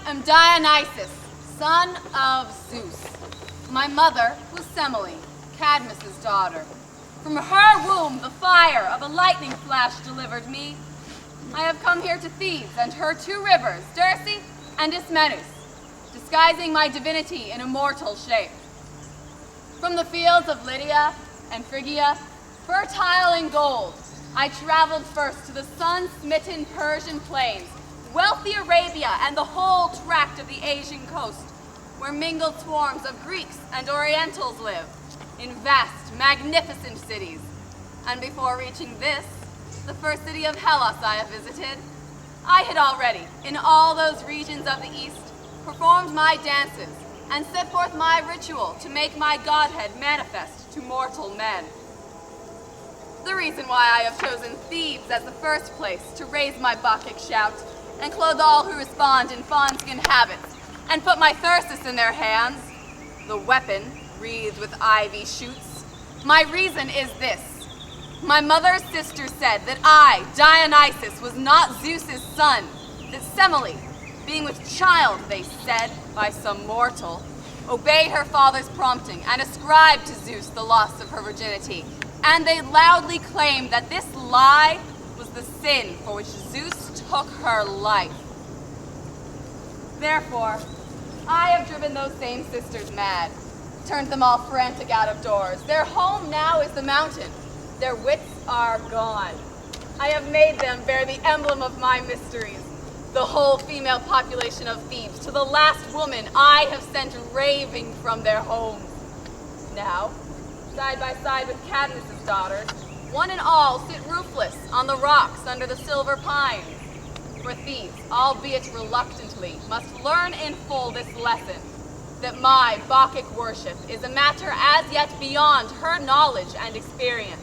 am Dionysus, son of Zeus. My mother was Semele, Cadmus's daughter. From her womb the fire of a lightning flash delivered me. I have come here to Thebes and her two rivers, Dirce and Ismenus, disguising my divinity in a mortal shape. From the fields of Lydia and Phrygia, fertile in gold, I traveled first to the sun-smitten Persian plains, wealthy Arabia, and the whole tract of the Asian coast, where mingled swarms of Greeks and Orientals live, in vast, magnificent cities. And before reaching this, the first city of Hellas I have visited, I had already, in all those regions of the East, performed my dances and set forth my ritual to make my godhead manifest to mortal men. The reason why I have chosen Thebes as the first place to raise my Bacchic shout and clothe all who respond in fawn-skin habits and put my thyrsus in their hands, the weapon wreathed with ivy shoots, my reason is this. My mother's sister said that I, Dionysus, was not Zeus's son, that Semele, being with child, they said, by some mortal, obeyed her father's prompting and ascribed to Zeus the loss of her virginity. And they loudly claimed that this lie was the sin for which Zeus took her life. Therefore, I have driven those same sisters mad, turned them all frantic out of doors. Their home now is the mountain. Their wits are gone. I have made them bear the emblem of my mysteries, the whole female population of Thebes, to the last woman I have sent raving from their homes. Now, side by side with Cadmus's daughters, one and all sit roofless on the rocks under the silver pines. For Thebes, albeit reluctantly, must learn in full this lesson, that my Bacchic worship is a matter as yet beyond her knowledge and experience.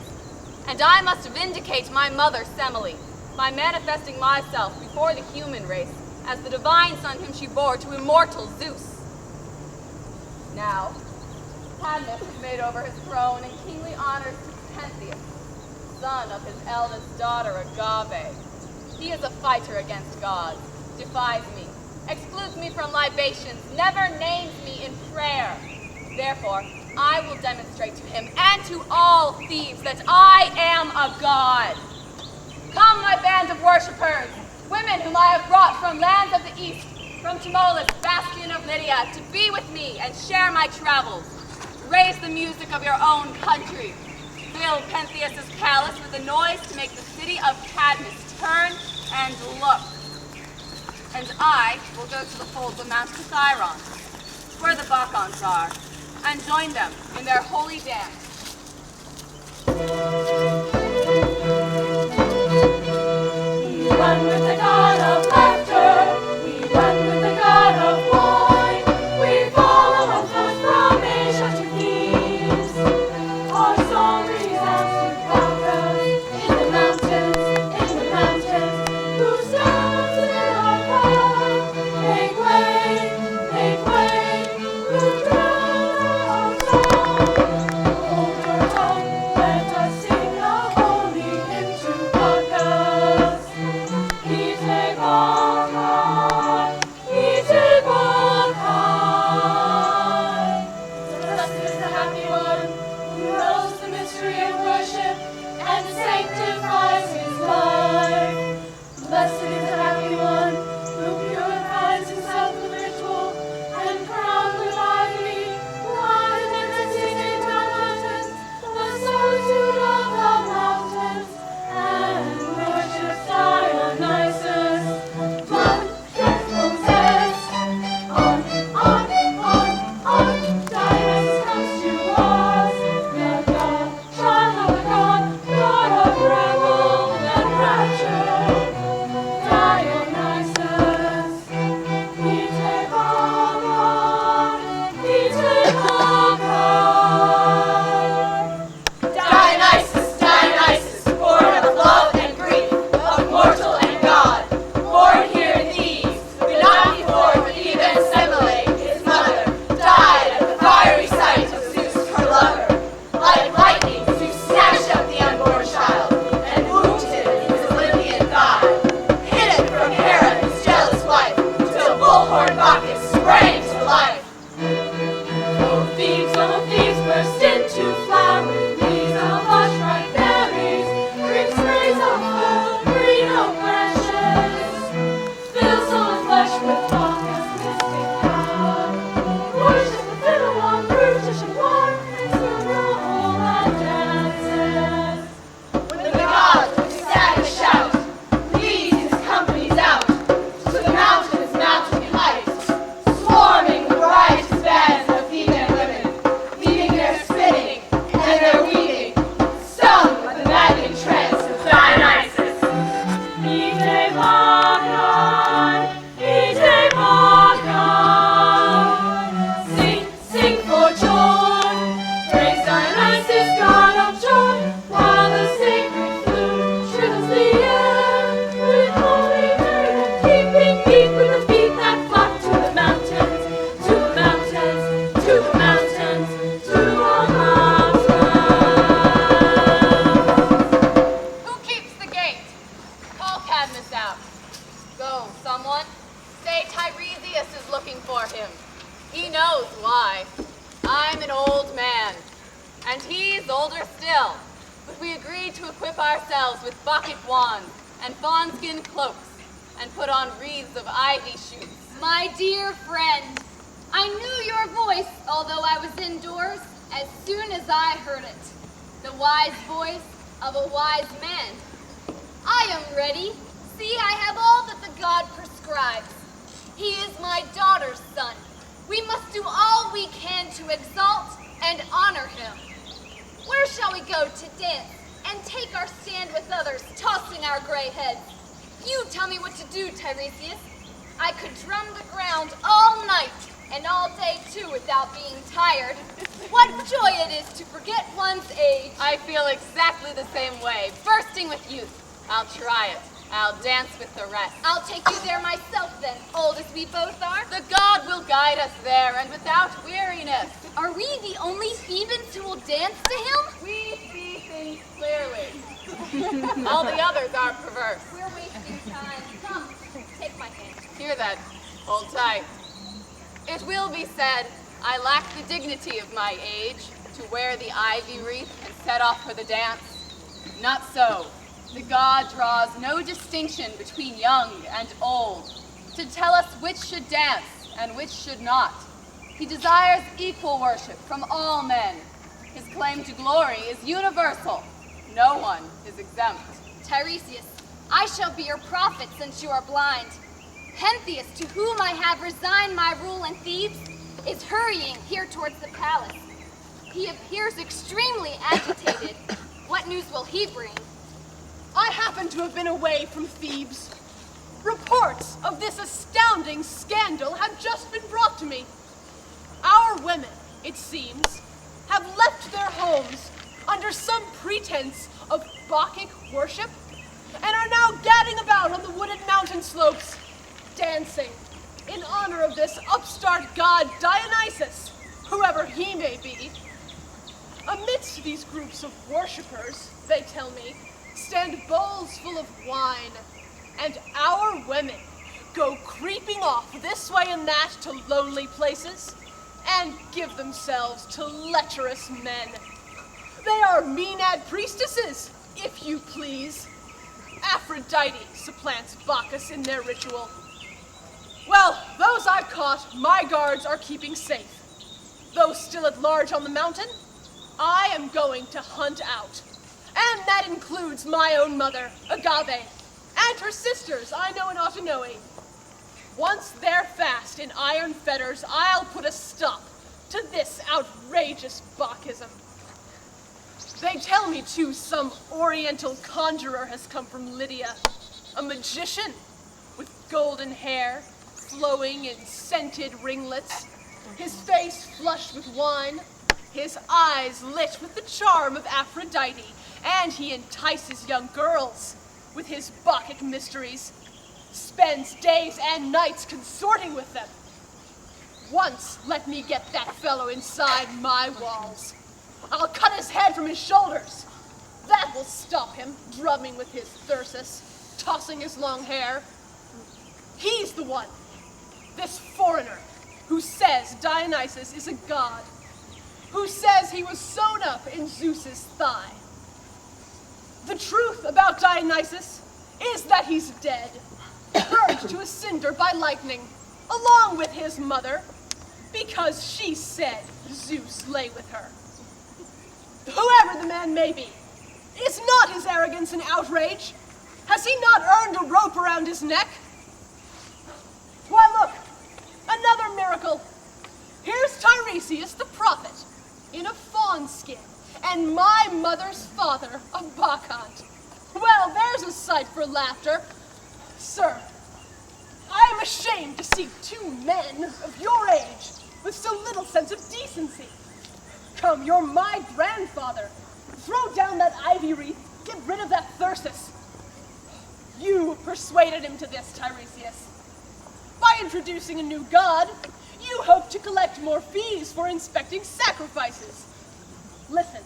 And I must vindicate my mother Semele by manifesting myself before the human race as the divine son whom she bore to immortal Zeus. Now, Cadmus has made over his throne and kingly honors to Pentheus, son of his eldest daughter Agave. He is a fighter against gods, defies me, excludes me from libations, never names me in prayer. Therefore, I will demonstrate to him and to all Thebes that I am a god. Come, my band of worshippers, women whom I have brought from lands of the East, from Tmolus, bastion of Lydia, to be with me and share my travels. Raise the music of your own country. Fill Pentheus' palace with a noise to make the city of Cadmus turn and look. And I will go to the folds of Mount Kithyron, where the Bacchans are, and join them in their holy dance. We run with the god of laughter, we run with the god of wine, we follow on foot from Asia to Thebes. Our song resounds to Bacchus in the mountains, who stands in our path. Make way, who drowns our song. Hold your tongue, let us sing a holy hymn to Bacchus. Ite Bacchae, Ite Bacchae. Blessed is the happy one who knows the mystery of worship and sanctifies his life. Blessed is the happy one who purifies himself with ritual and crowned with ivy, lies in the secret mountains, the solitude of the mountains, and worships Dionysus. One gets possessed. On. Dionysus comes to us, the god, child of the god of is older still, but we agreed to equip ourselves with bucket wands and fawnskin cloaks and put on wreaths of ivy shoots. My dear friend, I knew your voice, although I was indoors, as soon as I heard it. The wise voice of a wise man. I am ready. See, I have all that the god prescribes. He is my daughter's son. We must do all we can to exalt and honor him. Where shall we go to dance and take our stand with others, tossing our gray heads? You tell me what to do, Tiresias. I could drum the ground all night and all day too without being tired. What joy it is to forget one's age. I feel exactly the same way, bursting with youth. I'll try it. I'll dance with the rest. I'll take you there myself then, old as we both are. The god will guide us there, and without weariness. Are we the only Thebans who will dance to him? We see things clearly. All the others are perverse. We're wasting time. Come, take my hand. Hear that? Hold tight. It will be said, I lack the dignity of my age to wear the ivy wreath and set off for the dance. Not so. The god draws no distinction between young and old to tell us which should dance and which should not. He desires equal worship from all men. His claim to glory is universal. No one is exempt. Tiresias, I shall be your prophet since you are blind. Pentheus, to whom I have resigned my rule in Thebes, is hurrying here towards the palace. He appears extremely agitated. What news will he bring? I happen to have been away from Thebes. Reports of this astounding scandal have just been brought to me. Our women, it seems, have left their homes under some pretense of Bacchic worship and are now gadding about on the wooded mountain slopes, dancing in honor of this upstart god Dionysus, whoever he may be. Amidst these groups of worshippers, they tell me, stand bowls full of wine, and our women go creeping off this way and that to lonely places and give themselves to lecherous men. They are Maenad priestesses, if you please. Aphrodite supplants Bacchus in their ritual. Well, those I've caught, my guards are keeping safe. Those still at large on the mountain, I am going to hunt out. And that includes my own mother, Agave, and her sisters, Ino and Autonoe. Once they're fast in iron fetters, I'll put a stop to this outrageous Bacchism. They tell me, too, some oriental conjurer has come from Lydia, a magician with golden hair, flowing in scented ringlets, his face flushed with wine, his eyes lit with the charm of Aphrodite, and he entices young girls with his Bacchic mysteries, spends days and nights consorting with them. Once let me get that fellow inside my walls. I'll cut his head from his shoulders. That will stop him drumming with his thyrsus, tossing his long hair. He's the one, this foreigner, who says Dionysus is a god, who says he was sewn up in Zeus's thigh. The truth about Dionysus is that he's dead, burnt to a cinder by lightning, along with his mother, because she said Zeus lay with her. Whoever the man may be, is not his arrogance an outrage? Has he not earned a rope around his neck? Why, look, another miracle. Here's Tiresias the prophet, in a fawn skin, and my mother's father, a Bacchant. Well, there's a sight for laughter. Sir, I am ashamed to see two men of your age with so little sense of decency. Come, you're my grandfather. Throw down that ivy wreath. Get rid of that thyrsus. You persuaded him to this, Tiresias. By introducing a new god, you hope to collect more fees for inspecting sacrifices. Listen,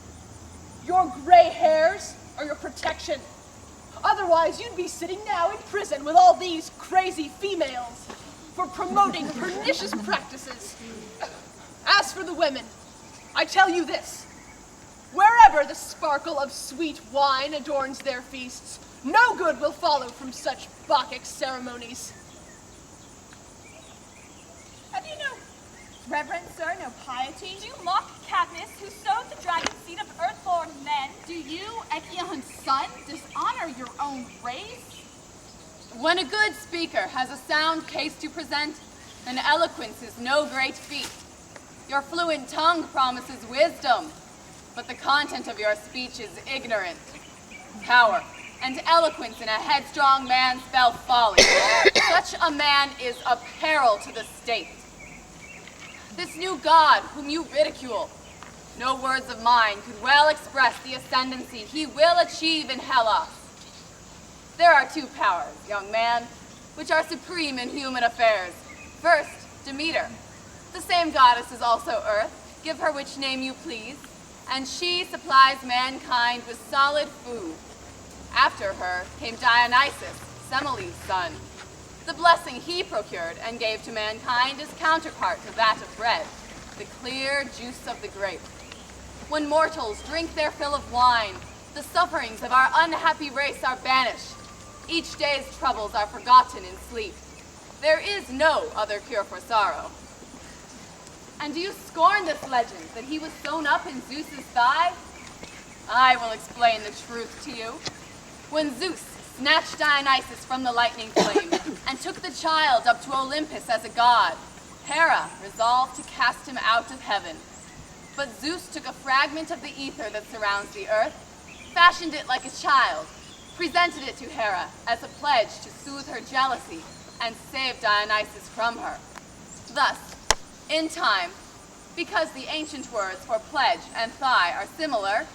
your gray hairs are your protection. Otherwise, you'd be sitting now in prison with all these crazy females for promoting pernicious practices. As for the women, I tell you this, wherever the sparkle of sweet wine adorns their feasts, no good will follow from such Bacchic ceremonies. Have you no reverence, sir, no piety? Do you mock Cadmus, who sowed the dragon seed of earthborn men? Do you, Echion's son, dishonor your own race? When a good speaker has a sound case to present, then eloquence is no great feat. Your fluent tongue promises wisdom, but the content of your speech is ignorant. Power and eloquence in a headstrong man spell folly. Such a man is a peril to the state. This new god whom you ridicule, no words of mine could well express the ascendancy he will achieve in Hellas. There are two powers, young man, which are supreme in human affairs. First, Demeter. The same goddess is also Earth. Give her which name you please, and she supplies mankind with solid food. After her came Dionysus, Semele's son. The blessing he procured and gave to mankind is counterpart to that of bread, the clear juice of the grape. When mortals drink their fill of wine, the sufferings of our unhappy race are banished. Each day's troubles are forgotten in sleep. There is no other cure for sorrow. And do you scorn this legend that he was sewn up in Zeus's thigh? I will explain the truth to you. When Zeus snatched Dionysus from the lightning flame and took the child up to Olympus as a god, Hera resolved to cast him out of heaven. But Zeus took a fragment of the ether that surrounds the earth, fashioned it like a child, presented it to Hera as a pledge to soothe her jealousy and save Dionysus from her. Thus, in time, because the ancient words for pledge and thigh are similar,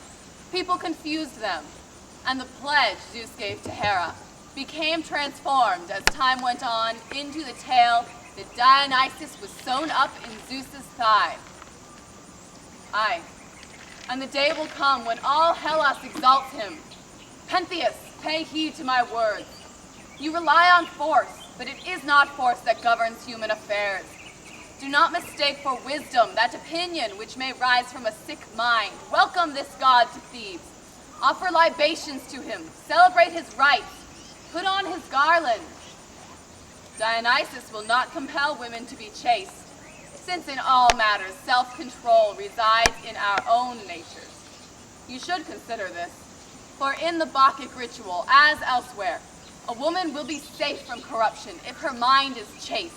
people confused them, and the pledge Zeus gave to Hera became transformed as time went on into the tale that Dionysus was sewn up in Zeus's thigh. Aye, and the day will come when all Hellas exalts him. Pentheus, pay heed to my words. You rely on force, but it is not force that governs human affairs. Do not mistake for wisdom that opinion which may rise from a sick mind. Welcome this god to Thebes. Offer libations to him. Celebrate his rites. Put on his garland. Dionysus will not compel women to be chaste, since in all matters self-control resides in our own natures. You should consider this, for in the Bacchic ritual, as elsewhere, a woman will be safe from corruption if her mind is chaste.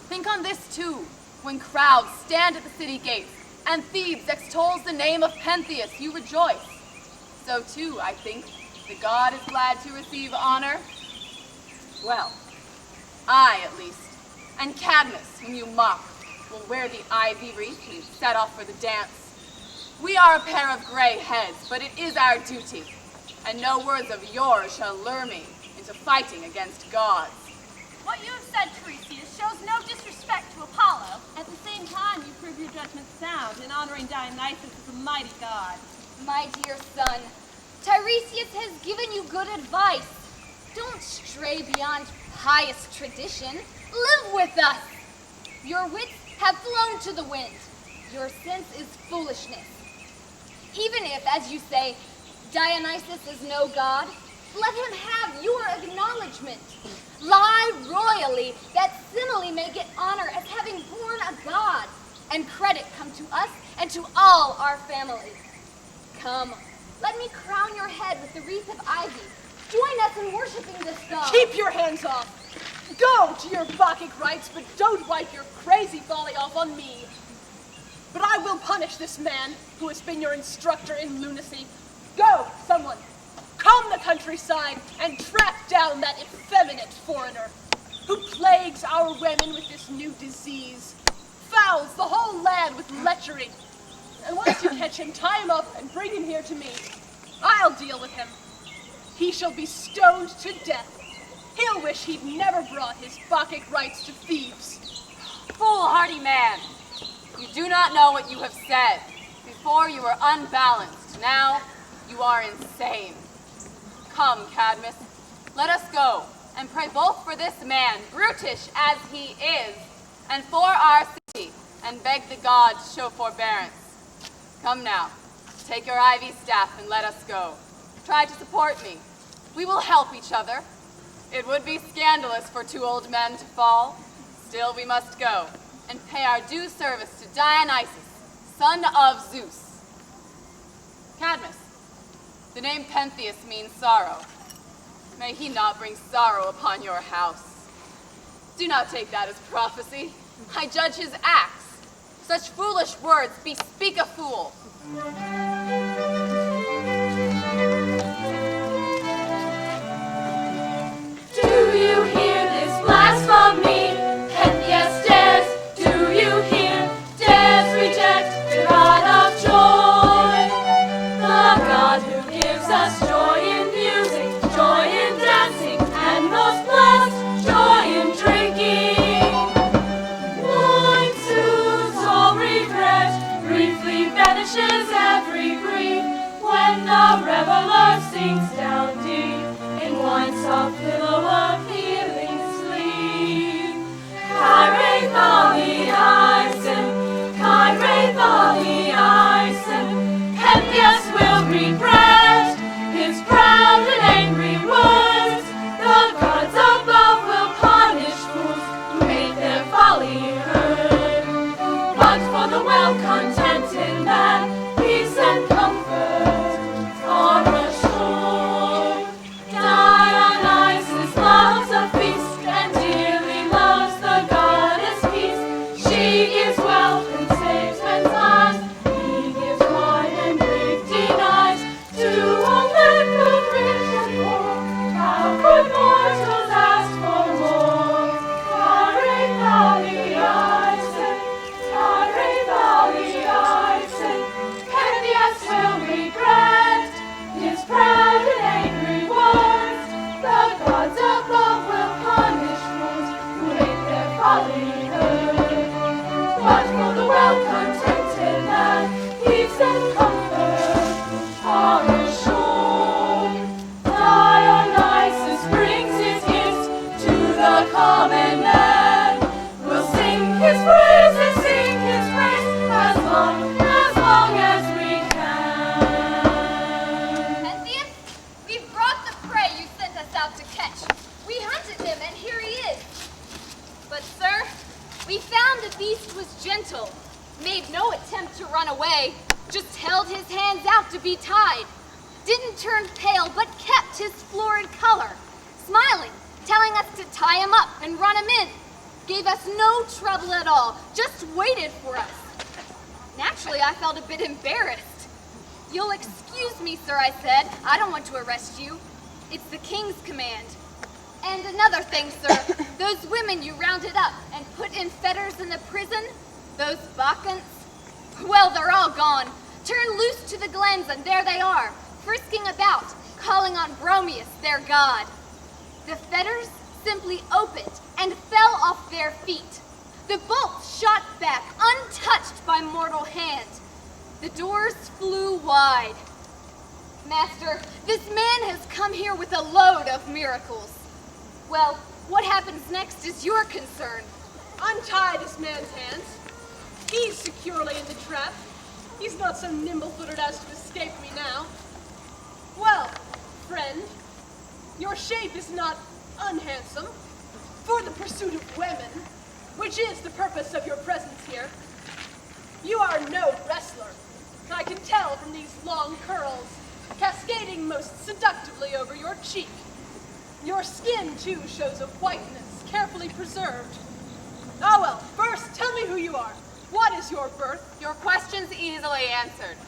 Think on this too, when crowds stand at the city gates and Thebes extols the name of Pentheus, you rejoice. So too, I think, the god is glad to receive honor. Well, I at least, and Cadmus, whom you mock, will wear the ivy wreath and set off for the dance. We are a pair of gray heads, but it is our duty, and no words of yours shall lure me into fighting against gods. What you have said, Tiresias, shows no disrespect to Apollo. At the same time, you prove your judgment sound in honoring Dionysus as a mighty god. My dear son, Tiresias has given you good advice. Don't stray beyond pious tradition. Live with us. Your wits have flown to the wind. Your sense is foolishness. Even if, as you say, Dionysus is no god, let him have your acknowledgement. Lie royally that Semele may get honor as having borne a god, and credit come to us and to all our family. Come, let me crown your head with the wreath of ivy. Join us in worshiping this god. Keep your hands off. Go to your Bacchic rites, but don't wipe your crazy folly off on me. But I will punish this man who has been your instructor in lunacy. Go, someone. Comb the countryside and track down that effeminate foreigner who plagues our women with this new disease, fouls the whole land with lechery. And once you catch him, tie him up and bring him here to me. I'll deal with him. He shall be stoned to death. He'll wish he'd never brought his Bacchic rites to Thebes. Foolhardy man! You do not know what you have said. Before you were unbalanced, now you are insane. Come, Cadmus, let us go and pray both for this man, brutish as he is, and for our city, and beg the gods show forbearance. Come now, Take your ivy staff and let us go. Try to support me. We will help each other. It would be scandalous for two old men to fall. Still we must go and pay our due service to Dionysus, son of Zeus. Cadmus, the name Pentheus means sorrow. May he not bring sorrow upon your house. Do not take that as prophecy. I judge his acts. Such foolish words bespeak a fool. Do you hear this blasphemy? Pentheus dares, do you hear? Dares reject the God of joy. The God who gives us joy in music, joy in dancing, and most blessed, joy in drinking. Wine soothes all regret, briefly vanishes every grief, when the reveler sinks down deep in wine's soft pillow of healing sleep. Kyrie Thaliaisen, Kyrie Thaliaisen, Pentheus will regret his proud and angry words. The gods above will punish fools who make their folly heard. But for the well-contented man, peace and comfort are assured. Dionysus loves a feast and dearly loves the goddess peace. She gives wealth and saves men's lives. He gives wine and drink denies. To all men both rich and poor, how could mortals ask for more? Kyrie Thaliaisen, Kyrie Thaliaisen, Pentheus will regret his proud and angry words. The gods above will punish fools who make their folly heard. But for the well-contented man, peace and comfort are assured. Dionysus brings his gifts to the common man. We'll sing his praises, as long as we can. Pentheus, we've brought the prey you sent us out to catch. We hunted him, and here he is. But, sir, we found the beast was gentle, made no attempt to run away, just held his hands out to be tied. Didn't turn pale, but kept his florid color, smiling, telling us to tie him up and run him in. Gave us no trouble at all, just waited for us. Naturally, I felt a bit embarrassed. You'll excuse me, sir, I said. I don't want to arrest you. It's the king's command. And another thing, sir, those women you rounded up and put in fetters in the prison, those Bacchants, well, they're all gone. Turned loose to the glens, and there they are, frisking about, calling on Bromius, their god. The fetters simply opened and fell off their feet. The bolts shot back, untouched by mortal hand. The doors flew wide. Master, this man has come here with a load of miracles. Well, what happens next is your concern. Untie this man's hands. He's securely in the trap. He's not so nimble-footed as to escape me now. Well, friend, your shape is not unhandsome. For the pursuit of women, which is the purpose of your presence here, you are no wrestler. I can tell from these long curls, cascading most seductively over your cheek. Your skin, too, shows a whiteness, carefully preserved. Ah, well, first, tell me who you are. What is your birth? Your question's easily answered.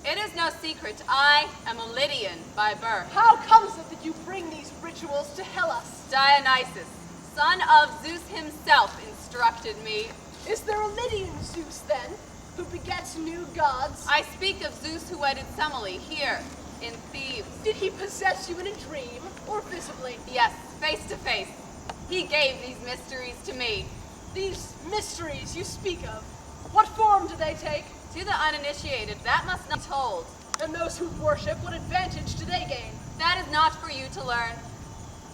It is no secret I am a Lydian by birth. How comes it that you bring these rituals to Hellas? Dionysus, son of Zeus himself, instructed me. Is there a Lydian Zeus, then, who begets new gods? I speak of Zeus who wedded Semele here in Thebes. Did he possess you in a dream, or visibly? Yes, face to face. He gave these mysteries to me. These mysteries you speak of, what form do they take? To the uninitiated, that must not be told. And those who worship, what advantage do they gain? That is not for you to learn.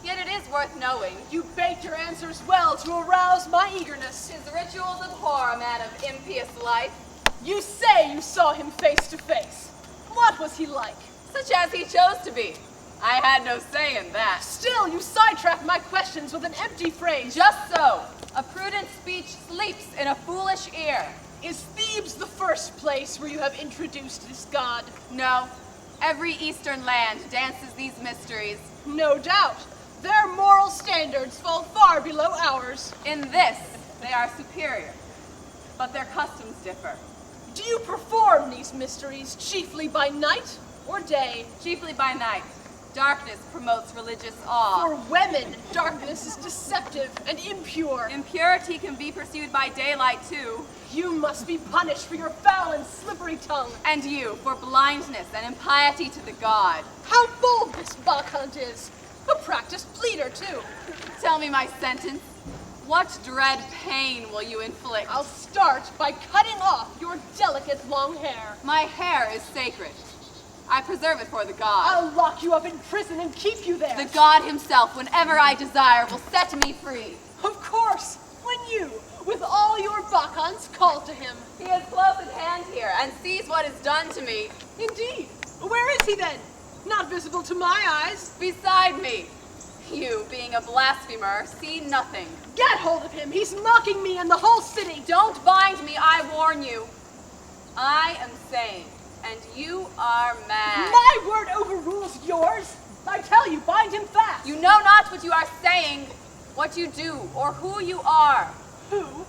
Yet it is worth knowing. You bait your answers well to arouse my eagerness. His rituals abhor a man of impious life. You say you saw him face to face. What he like? Such as he chose to be. I had no say in that. Still, you sidetrack my questions with an empty phrase. Just so. A prudent speech sleeps in a foolish ear. Is Thebes the first place where you have introduced this god? No. Every eastern land dances these mysteries. No doubt. Their moral standards fall far below ours. In this, they are superior. But their customs differ. Do you perform these mysteries chiefly by night or day? Chiefly by night. Darkness promotes religious awe. For women, darkness is deceptive and impure. Impurity can be pursued by daylight, too. You must be punished for your foul and slippery tongue. And you, for blindness and impiety to the god. How bold this Bacchant is. A practiced pleader, too. Tell me my sentence. What dread pain will you inflict? I'll start by cutting off your delicate long hair. My hair is sacred. I preserve it for the god. I'll lock you up in prison and keep you there. The god himself, whenever I desire, will set me free. Of course, when you, with all your Bacchants, call to him. He is close at hand here and sees what is done to me. Indeed. Where is he then? Not visible to my eyes. Beside me. You, being a blasphemer, see nothing. Get hold of him. He's mocking me and the whole city. Don't bind me, I warn you. I am sane, and you are mad. My word overrules yours. I tell you, bind him fast. You know not what you are saying, what you do, or who you are. Who?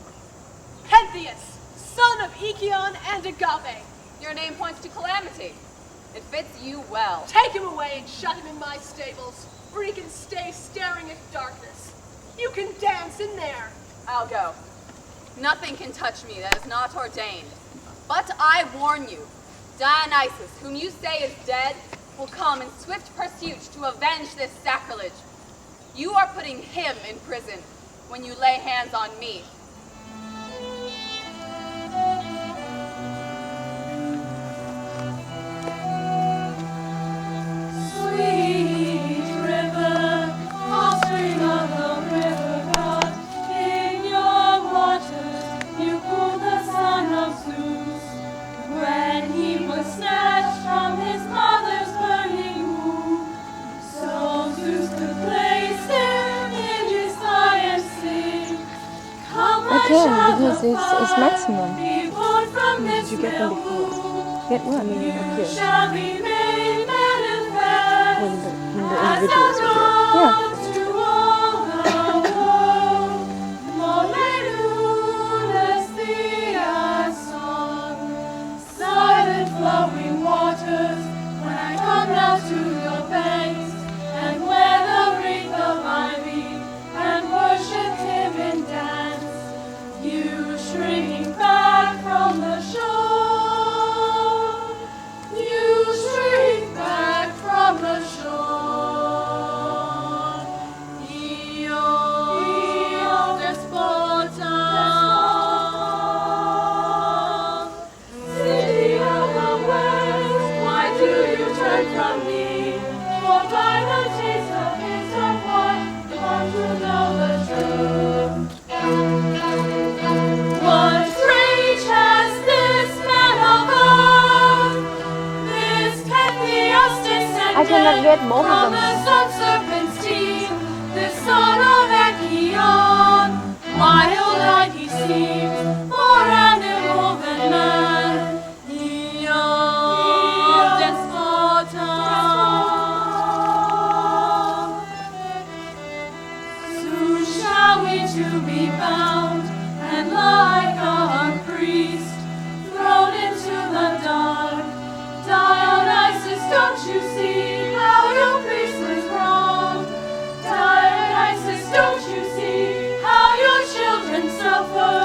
Pentheus, son of Ichion and Agave. Your name points to calamity. It fits you well. Take him away and shut him in my stables, where he can stay staring at darkness. You can dance in there. I'll go. Nothing can touch me that is not ordained. But I warn you, Dionysus, whom you say is dead, will come in swift pursuit to avenge this sacrilege. You are putting him in prison when you lay hands on me. Sweet river, offspring of the river god, in your waters you cooled the son of Zeus. When he was snatched from his mother's burning womb, so Zeus could place him in his thigh and sing, "Come, my Okay, child because of it's fire, maximum. be born from Did this you get them real before? womb. Get what? You Here. shall be made manifest When the as individuals a are there. Yeah. rose to all the world. Molenules the song, silent flowing waters, when I come down to your banks, and wear the wreath of ivy, and worship him in dance. You shrink back from the shore. You shrink back from the shore. Io despota. City of the West, why do you turn from me? For by the taste of his wine, you want to know the truth. What rage has this man of earth, this Pentheus descended I cannot get both of from them. the sun serpent's teeth, this son of Achion? Wild-eyed he seems, more animal than man. Io despota. Soon shall we two be bound, and like a priest, thrown into the dark. Dionysus, don't you see how your priest was wrong? Dionysus, don't you see how your children suffer?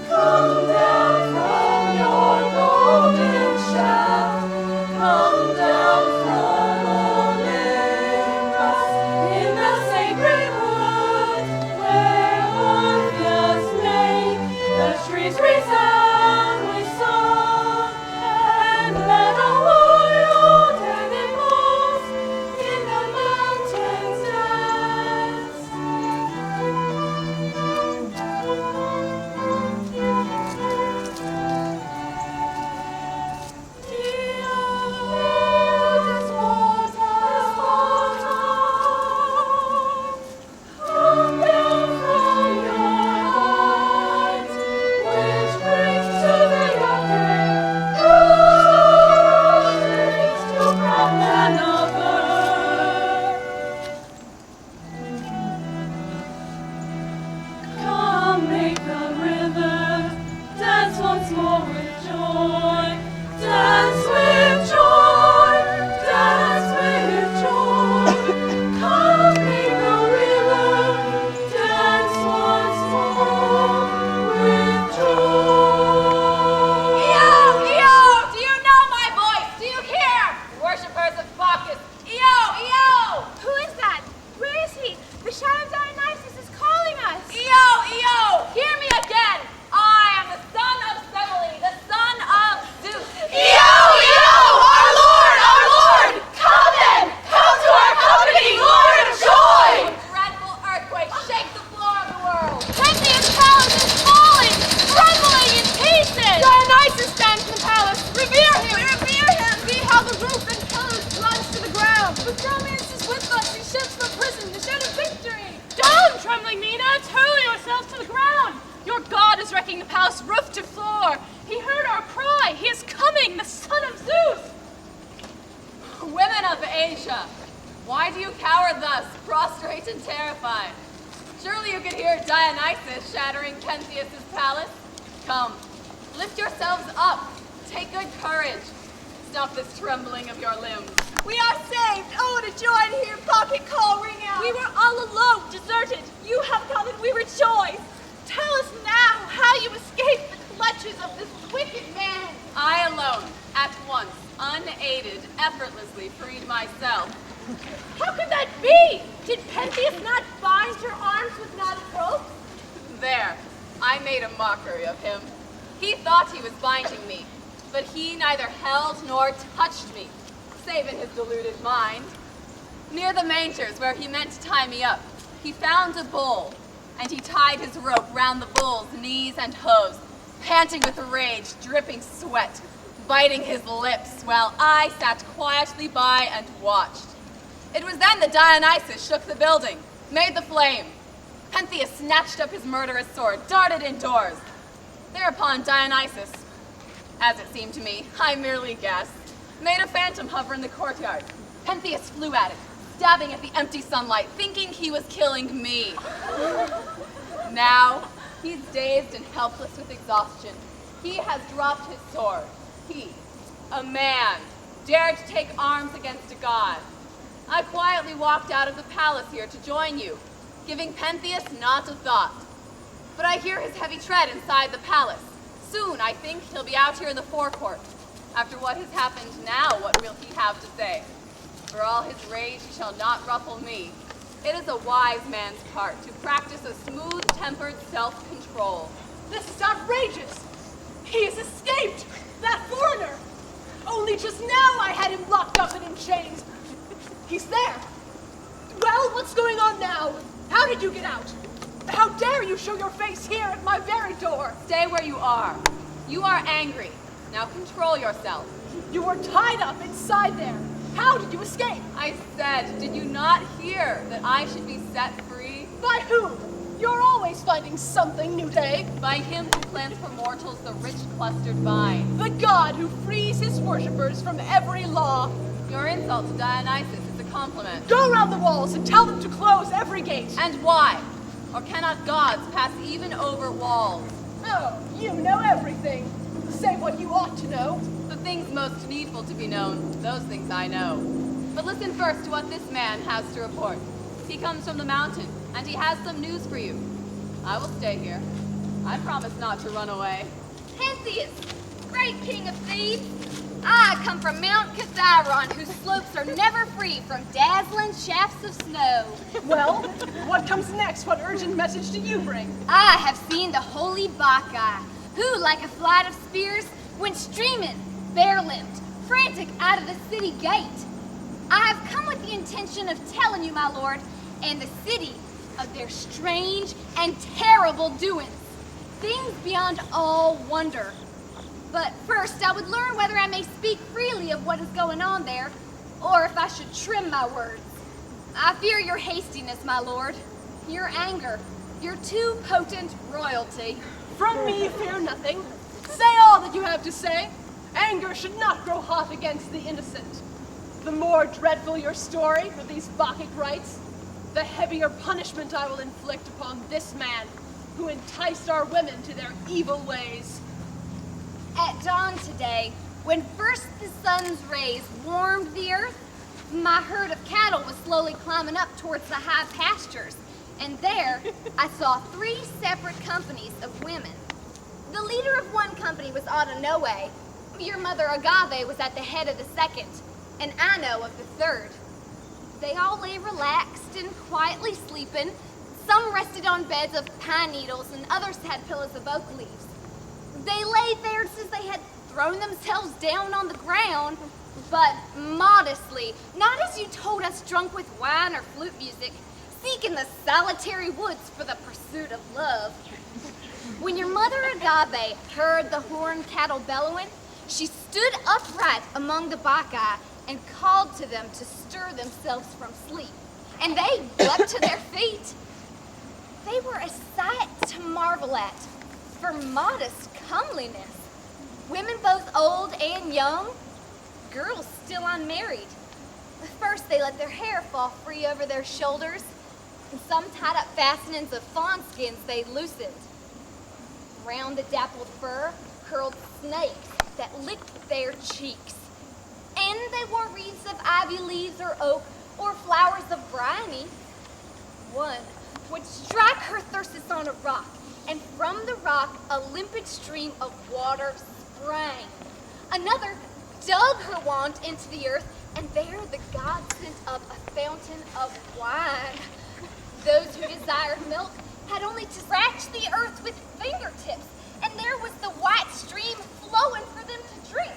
Come down. Romance is with us. He shouts from prison to shout of victory. Down, trembling Minas! Hurl yourselves to the ground! Your god is wrecking the palace roof to floor. He heard our cry. He is coming, the son of Zeus! Women of Asia, why do you cower thus, prostrate and terrified? Surely you could hear Dionysus shattering Pentheus' palace? Come, lift yourselves up. Take good courage. Stop this trembling of your limbs. We are saved. Oh, what a joy to hear Bacchae call ring out. We were all alone, deserted. You have come and we rejoice. Tell us now how you escaped the clutches of this wicked man. I alone, at once, unaided, effortlessly freed myself. How could that be? Did Pentheus not bind your arms with knotted ropes? There, I made a mockery of him. He thought he was binding me, but he neither held nor touched me, save in his deluded mind. Near the mangers where he meant to tie me up, he found a bull, and he tied his rope round the bull's knees and hooves, panting with rage, dripping sweat, biting his lips, while I sat quietly by and watched. It was then that Dionysus shook the building, made the flame. Pentheus snatched up his murderous sword, darted indoors. Thereupon Dionysus, as it seemed to me, I merely guessed, made a phantom hover in the courtyard. Pentheus flew at it, stabbing at the empty sunlight, thinking he was killing me. Now, he's dazed and helpless with exhaustion. He has dropped his sword. He, a man, dared to take arms against a god. I quietly walked out of the palace here to join you, giving Pentheus not a thought. But I hear his heavy tread inside the palace. Soon, I think, he'll be out here in the forecourt. After what has happened now, what will he have to say? For all his rage, he shall not ruffle me. It is a wise man's part to practice a smooth-tempered self-control. This is outrageous! He has escaped! That foreigner! Only just now I had him locked up and in chains. He's there. Well, what's going on now? How did you get out? How dare you show your face here at my very door? Stay where you are. You are angry. Now control yourself. You were tied up inside there. How did you escape? I said, did you not hear that I should be set free? By whom? You're always finding something new day. By him who plants for mortals the rich clustered vine. The god who frees his worshippers from every law. Your insult to Dionysus is a compliment. Go around the walls and tell them to close every gate. And why? Or cannot gods pass even over walls? Oh, you know everything. Say what you ought to know. The things most needful to be known, those things I know. But listen first to what this man has to report. He comes from the mountain, and he has some news for you. I will stay here. I promise not to run away. Pentheus, great king of Thebes, I come from Mount Catharon, whose slopes are never free from dazzling shafts of snow. Well, what comes next? What urgent message do you bring? I have seen the holy Bacchae, who, like a flight of spears, went streaming, bare-limbed, frantic out of the city gate. I have come with the intention of telling you, my lord, and the city of their strange and terrible doings, things beyond all wonder. But first, I would learn whether I may speak freely of what is going on there, or if I should trim my words. I fear your hastiness, my lord, your anger, your too potent royalty. From me, fear nothing. Say all that you have to say. Anger should not grow hot against the innocent. The more dreadful your story for these Bacchic rites, the heavier punishment I will inflict upon this man who enticed our women to their evil ways. At dawn today, when first the sun's rays warmed the earth, my herd of cattle was slowly climbing up towards the high pastures, and there I saw 3 separate companies of women. The leader of one company was Autonoe. Your mother Agave was at the head of the second, and Ino of the third. They all lay relaxed and quietly sleeping. Some rested on beds of pine needles, and others had pillows of oak leaves. They lay there as they had thrown themselves down on the ground, but modestly, not as you told us, drunk with wine or flute music, seeking the solitary woods for the pursuit of love. When your mother Agave heard the horned cattle bellowing, she stood upright among the Bacchae and called to them to stir themselves from sleep, and they leapt to their feet. They were a sight to marvel at for modest comeliness. Women both old and young, girls still unmarried. First they let their hair fall free over their shoulders, and some tied up fastenings of fawn skins they loosened. Round the dappled fur curled snakes that licked their cheeks. And they wore wreaths of ivy leaves or oak or flowers of bryony. One would strike her thyrsus on a rock, and from the rock a limpid stream of water sprang. Another dug her wand into the earth, and there the god sent up a fountain of wine. Those who desired milk had only to scratch the earth with fingertips, and there was the white stream flowing for them to drink,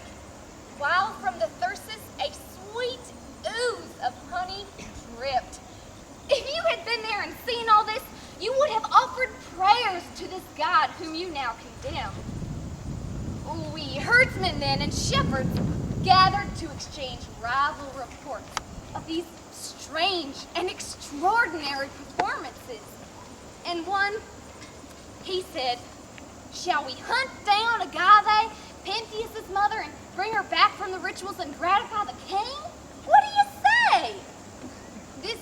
while from the thyrsus a sweet ooze of honey dripped. If you had been there and seen all this, you would have offered prayers to this god whom you now condemn. We herdsmen then and shepherds gathered to exchange rival reports of these strange and extraordinary performances. And one, he said, "Shall we hunt down Agave, Pentheus's mother, and bring her back from the rituals and gratify the king? What do you say?" This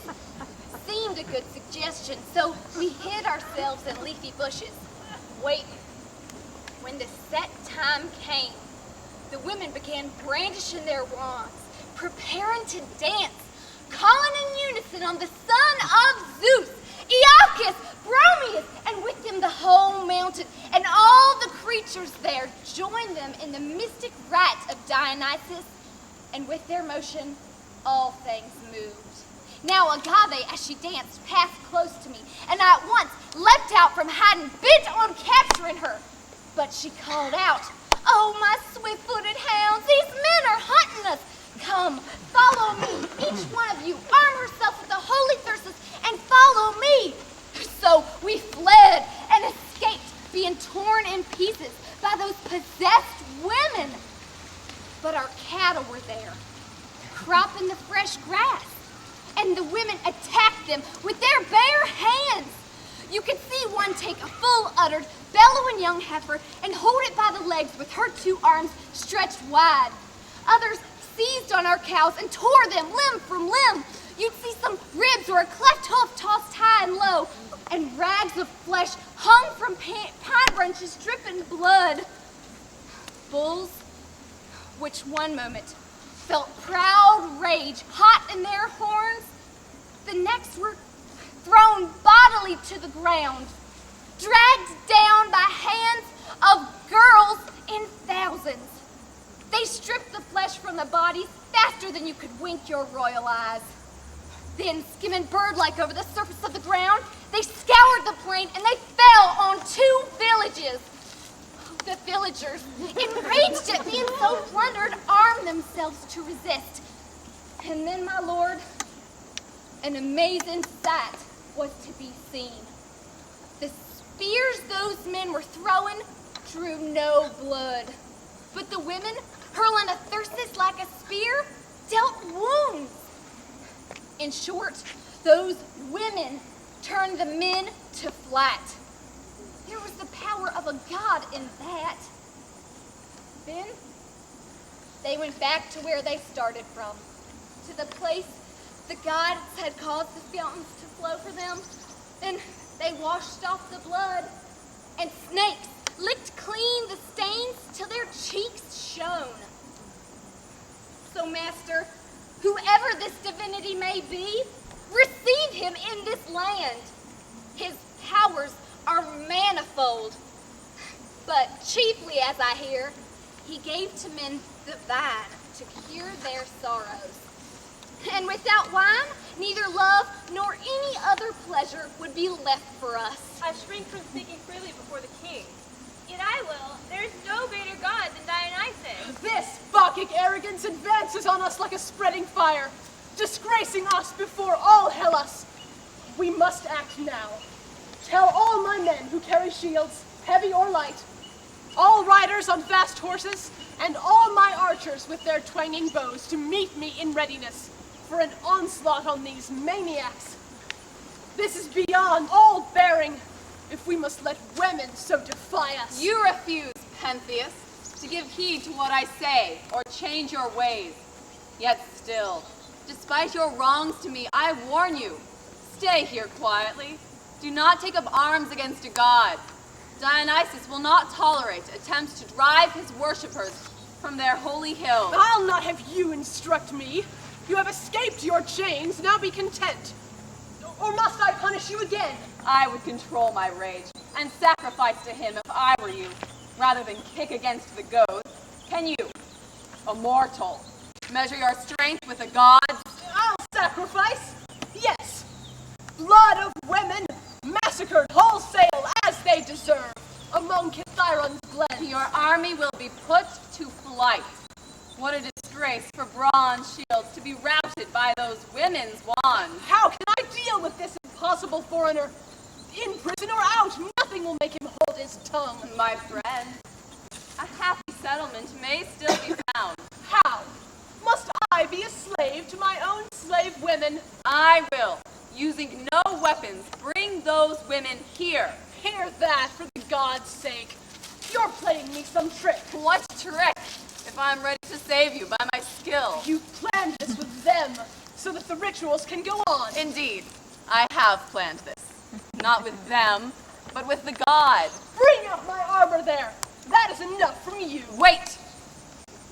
seemed a good suggestion, so we hid ourselves in leafy bushes, waiting. When the set time came, the women began brandishing their wands, preparing to dance, calling in unison on the son of Zeus, Iacchus, Bromius, and with them the whole mountain, and all the creatures there joined them in the mystic rite of Dionysus, and with their motion all things moved. Now Agave, as she danced, passed close to me, and I at once leapt out from hiding, bent on capturing her. But she called out, "Oh, my swift-footed hounds, these men are hunting us. Come, follow me. Each one of you arm herself with the holy thyrsus and follow me." So we fled and escaped being torn in pieces by those possessed women. But our cattle were there, cropping the fresh grass, and the women attacked them with their bare hands. You could see one take a full-uddered, bellowing young heifer and hold it by the legs with her two arms stretched wide. Others seized on our cows and tore them limb from limb. You'd see some ribs or a cleft hoof tossed high and low, and rags of flesh hung from pine branches dripping blood. Bulls, which one moment felt proud rage hot in their horns, the next were thrown bodily to the ground, dragged down by hands of girls in thousands. They stripped the flesh from the bodies faster than you could wink your royal eyes. Then, skimming bird-like over the surface of the ground, they scoured the plain and they fell on 2 villages. The villagers, enraged at being so plundered, armed themselves to resist. And then, my lord, an amazing sight was to be seen. The spears those men were throwing drew no blood, but the women, hurling a thyrsus like a spear, dealt wounds. In short, those women turned the men to flight. There was the power of a god in that. Then they went back to where they started from, to the place the gods had caused the fountains to flow for them, and they washed off the blood, and snakes licked clean the stains till their cheeks shone. So, Master, whoever this divinity may be, receive him in this land. His powers are manifold, but chiefly, as I hear, he gave to men the vine to cure their sorrows. And without wine, neither love nor any other pleasure would be left for us. I shrink from speaking freely before the king. Yet I will. There is no greater god than Dionysus. This Bacchic arrogance advances on us like a spreading fire, disgracing us before all Hellas. We must act now. Tell all my men who carry shields, heavy or light, all riders on fast horses, and all my archers with their twanging bows to meet me in readiness for an onslaught on these maniacs. This is beyond all bearing, if we must let women so defy us. You refuse, Pentheus, to give heed to what I say, or change your ways. Yet still, despite your wrongs to me, I warn you, stay here quietly. Do not take up arms against a god. Dionysus will not tolerate attempts to drive his worshippers from their holy hill. I'll not have you instruct me. You have escaped your chains, now be content. Or must I punish you again? I would control my rage and sacrifice to him if I were you, rather than kick against the goads. Can you, a mortal, measure your strength with the gods? I'll sacrifice, yes. Blood of women, massacred wholesale as they deserve, among Kithiron's glen. Your army will be put to flight. What a disgrace for bronze shields to be routed by those women's wands. How can I deal with this impossible foreigner? In prison or out, nothing will make him hold his tongue. My friend, a happy settlement may still be found. How? Must I be a slave to my own slave women? I will, using no weapons, bring those women here. Hear that, for the gods' sake. You're playing me some trick. What trick, if I'm ready to save you by my skill? You planned this with them, so that the rituals can go on. Indeed, I have planned this. Not with them, but with the god. Bring out my armor there. That is enough from you. Wait!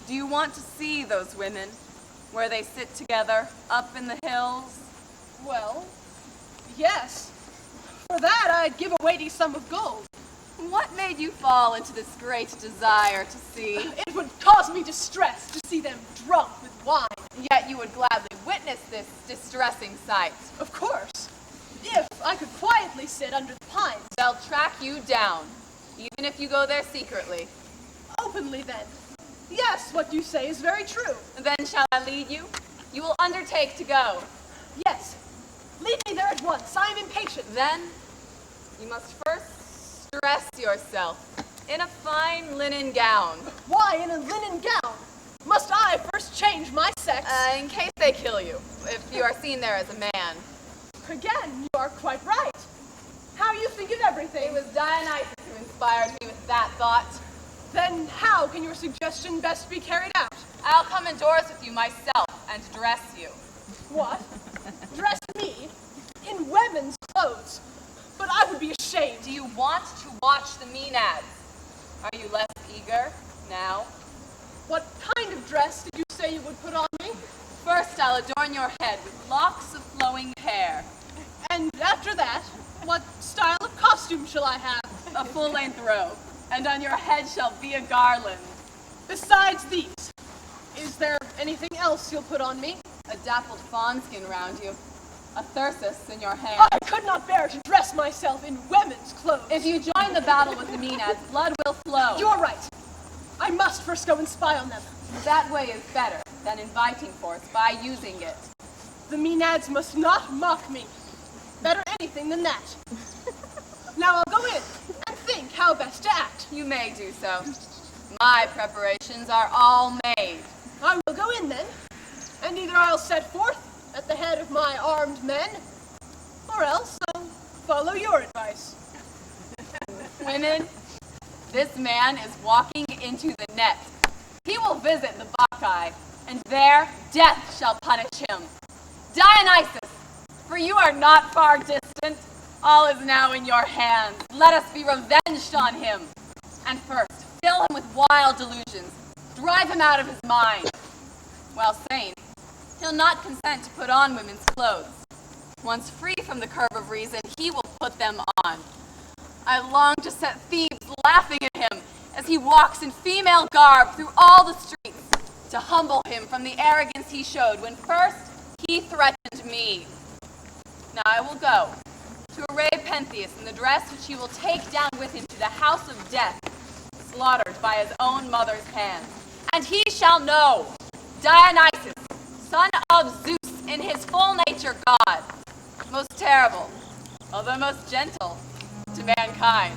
Do you want to see those women, where they sit together, up in the hills? Well, yes. For that, I'd give a weighty sum of gold. What made you fall into this great desire to see? It would cause me distress to see them drunk with wine. Yet you would gladly witness this distressing sight. Of course. If I could quietly sit under the pines. They'll track you down, even if you go there secretly. Openly, then. Yes, what you say is very true. Then shall I lead you? You will undertake to go. Yes. Lead me there at once. I am impatient. Then you must first dress yourself in a fine linen gown. Why in a linen gown? Must I first change my sex? In case they kill you, if you are seen there as a man. Again, you are quite right. How you think of everything. It was Dionysus who inspired me with that thought. Then how can your suggestion best be carried out? I'll come indoors with you myself and dress you. What? Dress me? In women's clothes? But I would be ashamed. Do you want to watch the Maenads? Are you less eager now? What kind of dress did you say you would put on me? First, I'll adorn your head with locks of flowing hair. And after that, what style of costume shall I have? A full-length robe, and on your head shall be a garland. Besides these, is there anything else you'll put on me? A dappled fawn skin round you, a thyrsus in your hand. I could not bear to dress myself in women's clothes. If you join the battle with the Maenads, blood will flow. You're right. I must first go and spy on them. That way is better than inviting force by using it. The Maenads must not mock me. Better anything than that. Now I'll go in and think how best to act. You may do so. My preparations are all made. I will go in then, and either I'll set forth at the head of my armed men, or else I'll follow your advice. Women, this man is walking into the net. He will visit the Bacchae, and there death shall punish him. Dionysus, for you are not far distant. All is now in your hands. Let us be revenged on him. And first, fill him with wild delusions. Drive him out of his mind. While sane, he'll not consent to put on women's clothes. Once free from the curve of reason, he will put them on. I long to set Thebes laughing at him as he walks in female garb through all the streets, to humble him from the arrogance he showed when first he threatened me. Now I will go to array Pentheus in the dress which he will take down with him to the house of death, slaughtered by his own mother's hand. And he shall know, Dionysus, son of Zeus, in his full nature God, most terrible, although most gentle to mankind.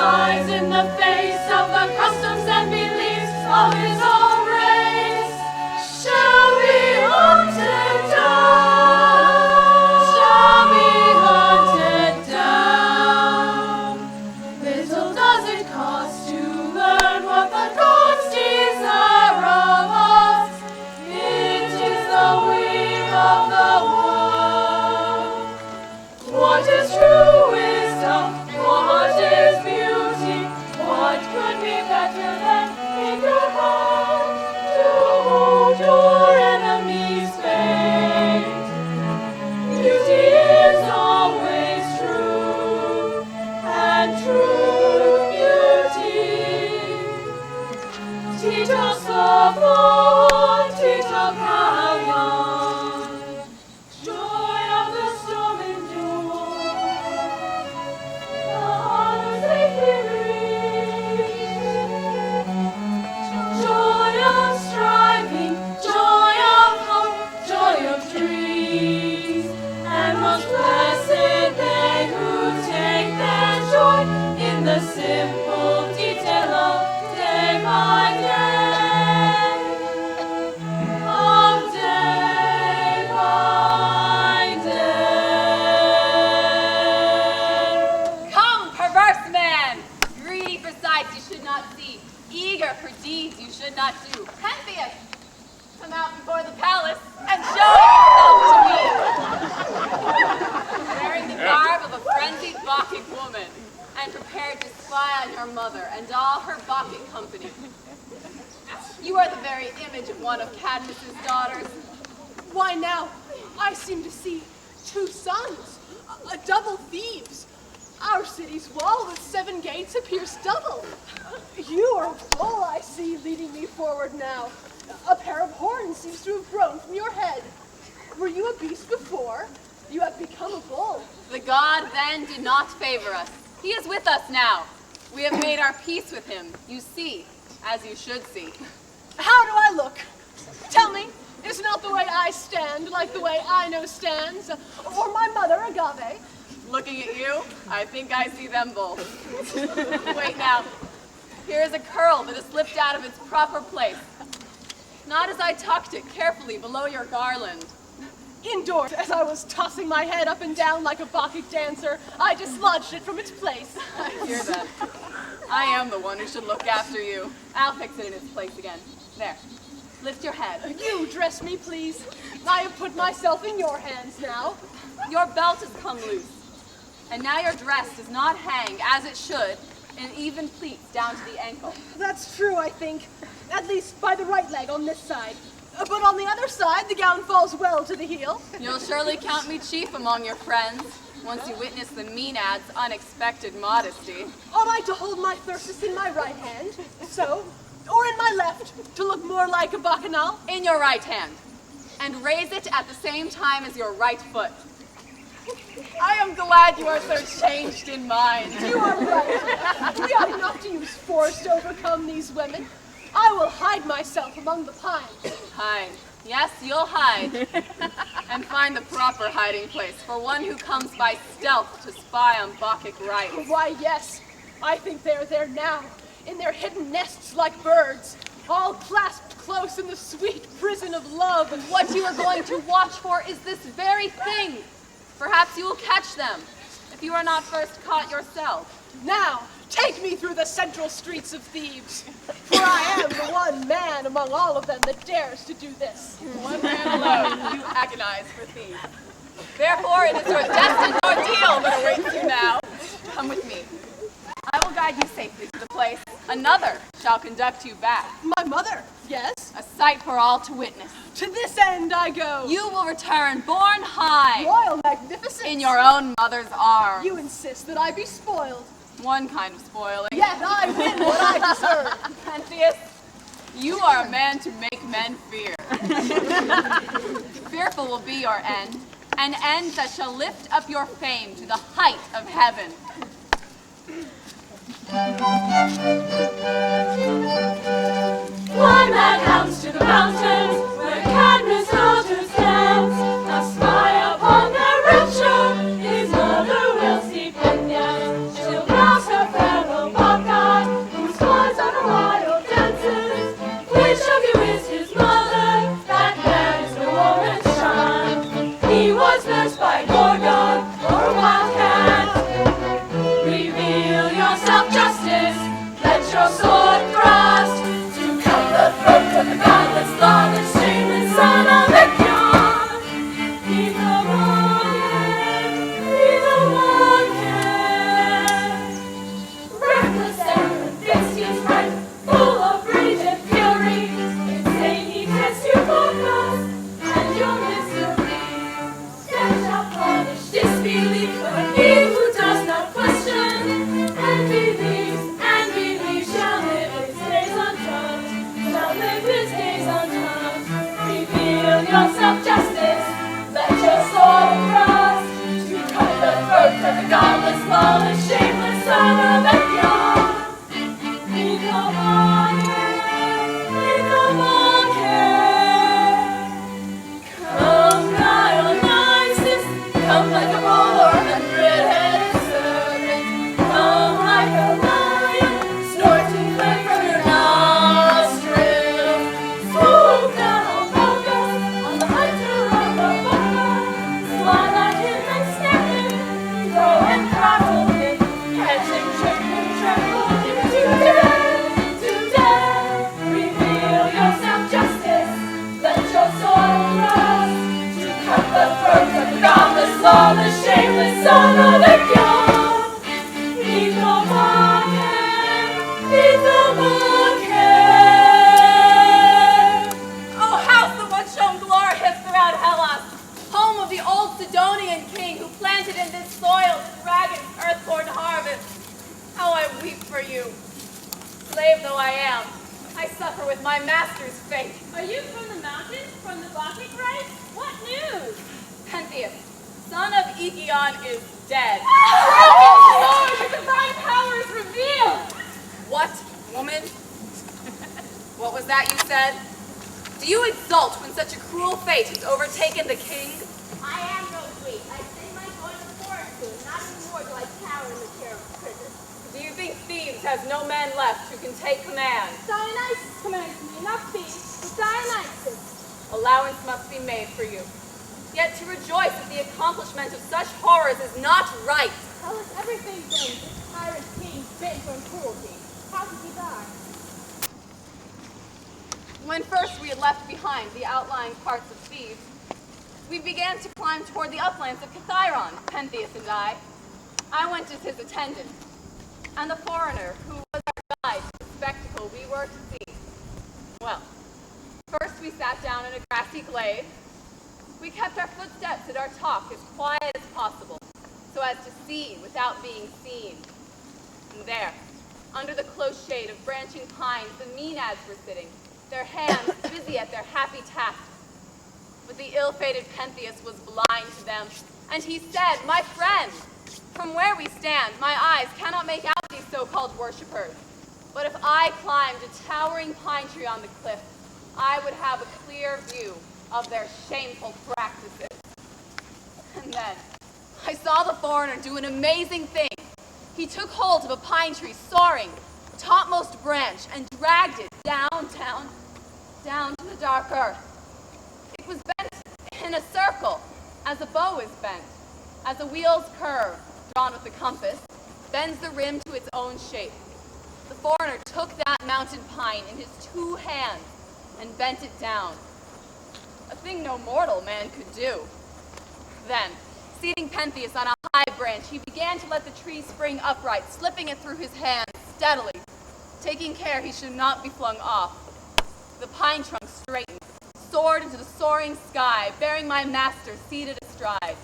flies in the face of the customs and beliefs of his own race, shall be hunted down, shall be hunted down. Little does it cost to learn what the gods desire of us. It is the weave of the world. What is true wisdom? What is beauty? What could be better than in your hand to hold your enemy's fate? Beauty is always true, and true beauty. Teach us love, Lord, teach us Zion. Joy of the storm endure, the honor safely reach. Joy of striving, joy of hope, joy of dreams, and most blessed they who take their joy in the simple detail of day by day, of day by day. Come, perverse man! Greedy for sights you should not see, eager for deeds you should not do. Pentheus, come out before the palace and show yourself to me! Wearing the garb of a frenzied Bacchic woman, and prepared to spy on your mother and all her Bacchic company. You are the very image of one of Cadmus's daughters. Why now, I seem to see two suns, a double thieves. Our city's wall with 7 gates appears double. You are a bull, I see, leading me forward now. A pair of horns seems to have grown from your head. Were you a beast before? You have become a bull. The god then did not favor us. He is with us now. We have made our peace with him, you see, as you should see. How do I look? Tell me, is not the way I stand like the way Ino stands, or my mother Agave? Looking at you, I think I see them both. Wait now. Here is a curl that has slipped out of its proper place. Not as I tucked it carefully below your garland. Indoors, as I was tossing my head up and down like a Bacchic dancer, I dislodged it from its place. I hear that. I am the one who should look after you. I'll fix it in its place again. There. Lift your head. You dress me, please. I have put myself in your hands now. Your belt has come loose. And now your dress does not hang, as it should, in even pleats down to the ankle. That's true, I think. At least by the right leg on this side. But on the other side, the gown falls well to the heel. You'll surely count me chief among your friends, once you witness the Maenad's unexpected modesty. Ought I to hold my thyrsus in my right hand, so, or in my left, to look more like a bacchanal? In your right hand, and raise it at the same time as your right foot. I am glad you are so changed in mind. You are right. We ought not to use force to overcome these women. I will hide myself among the pines. Hide. Yes, you'll hide. And find the proper hiding place for one who comes by stealth to spy on Bacchic rites. Why, yes. I think they are there now, in their hidden nests like birds, all clasped close in the sweet prison of love. But what you are going to watch for is this very thing. Perhaps you will catch them, if you are not first caught yourself. Now, take me through the central streets of Thebes, for I am the one man among all of them that dares to do this. One man alone, you agonize for thieves. Therefore, it is your destined ordeal that awaits you now. Come with me. I will guide you safely to the place. Another shall conduct you back. My mother, yes? A sight for all to witness. To this end I go. You will return borne high. Royal magnificence. In your own mother's arms. You insist that I be spoiled. One kind of spoiling. Yet I win what I deserve. Pentheus, you are a man to make men fear. Fearful will be your end, an end that shall lift up your fame to the height of heaven. Fly, mad hounds, to the mountains, where Cadmus' daughters dance. Now spy upon their rapture, his mother will see Pentheus. She'll rouse her fellow saw the shameless son of the god. He's a Bacchae, he's a Bacchae. Oh, house of one shown glorious throughout Hellas, home of the old Sidonian king who planted in this soil the dragon's earth-born harvest. How I weep for you. Slave though I am, I suffer with my master's fate. Are you from the mountains, from the Bacchae right? What news? Pentheus, son of Ikion, is dead. Oh, Lord, your divine power is revealed. What, woman? What was that you said? Do you exult when such a cruel fate has overtaken the king? I am no queen. I sing my joy in the forest soon. Not anymore do I cower in the care of prison. Do you think Thebes has no man left who can take command? Dionysus commands me, not Thebes, but Dionysus. Allowance must be made for you. Yet to rejoice at the accomplishment of such horrors is not right. Tell us everything then, this tyrant king bent on cruelty. How did he die? When first we had left behind the outlying parts of Thebes, we began to climb toward the uplands of Kithyron, Pentheus and I. I went as his attendant, and the foreigner who was our guide to the spectacle we were to see. Well, first we sat down in a grassy glade. We kept our footsteps and our talk as quiet as possible, so as to see without being seen. And there, under the close shade of branching pines, the Maenads were sitting, their hands busy at their happy tasks. But the ill-fated Pentheus was blind to them, and he said, "My friend, from where we stand, my eyes cannot make out these so-called worshippers. But if I climbed a towering pine tree on the cliff, I would have a clear view of their shameful practices." And then I saw the foreigner do an amazing thing. He took hold of a pine tree soaring, topmost branch, and dragged it down to the dark earth. It was bent in a circle, as a bow is bent, as a wheel's curve, drawn with a compass, bends the rim to its own shape. The foreigner took that mountain pine in his 2 hands and bent it down, a thing no mortal man could do. Then, seating Pentheus on a high branch, he began to let the tree spring upright, slipping it through his hands steadily, taking care he should not be flung off. The pine trunk straightened, soared into the soaring sky, bearing my master seated astride,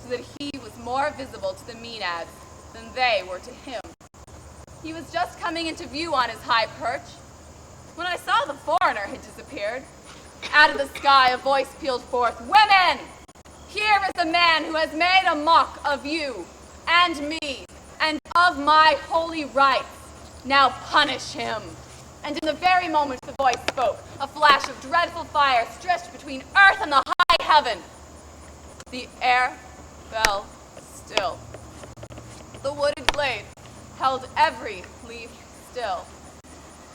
so that he was more visible to the Maenads than they were to him. He was just coming into view on his high perch, when I saw the foreigner had disappeared. Out of the sky a voice pealed forth, "Women! Here is a man who has made a mock of you and me and of my holy rites. Now punish him." And in the very moment the voice spoke, a flash of dreadful fire stretched between earth and the high heaven. The air fell still. The wooded glade held every leaf still.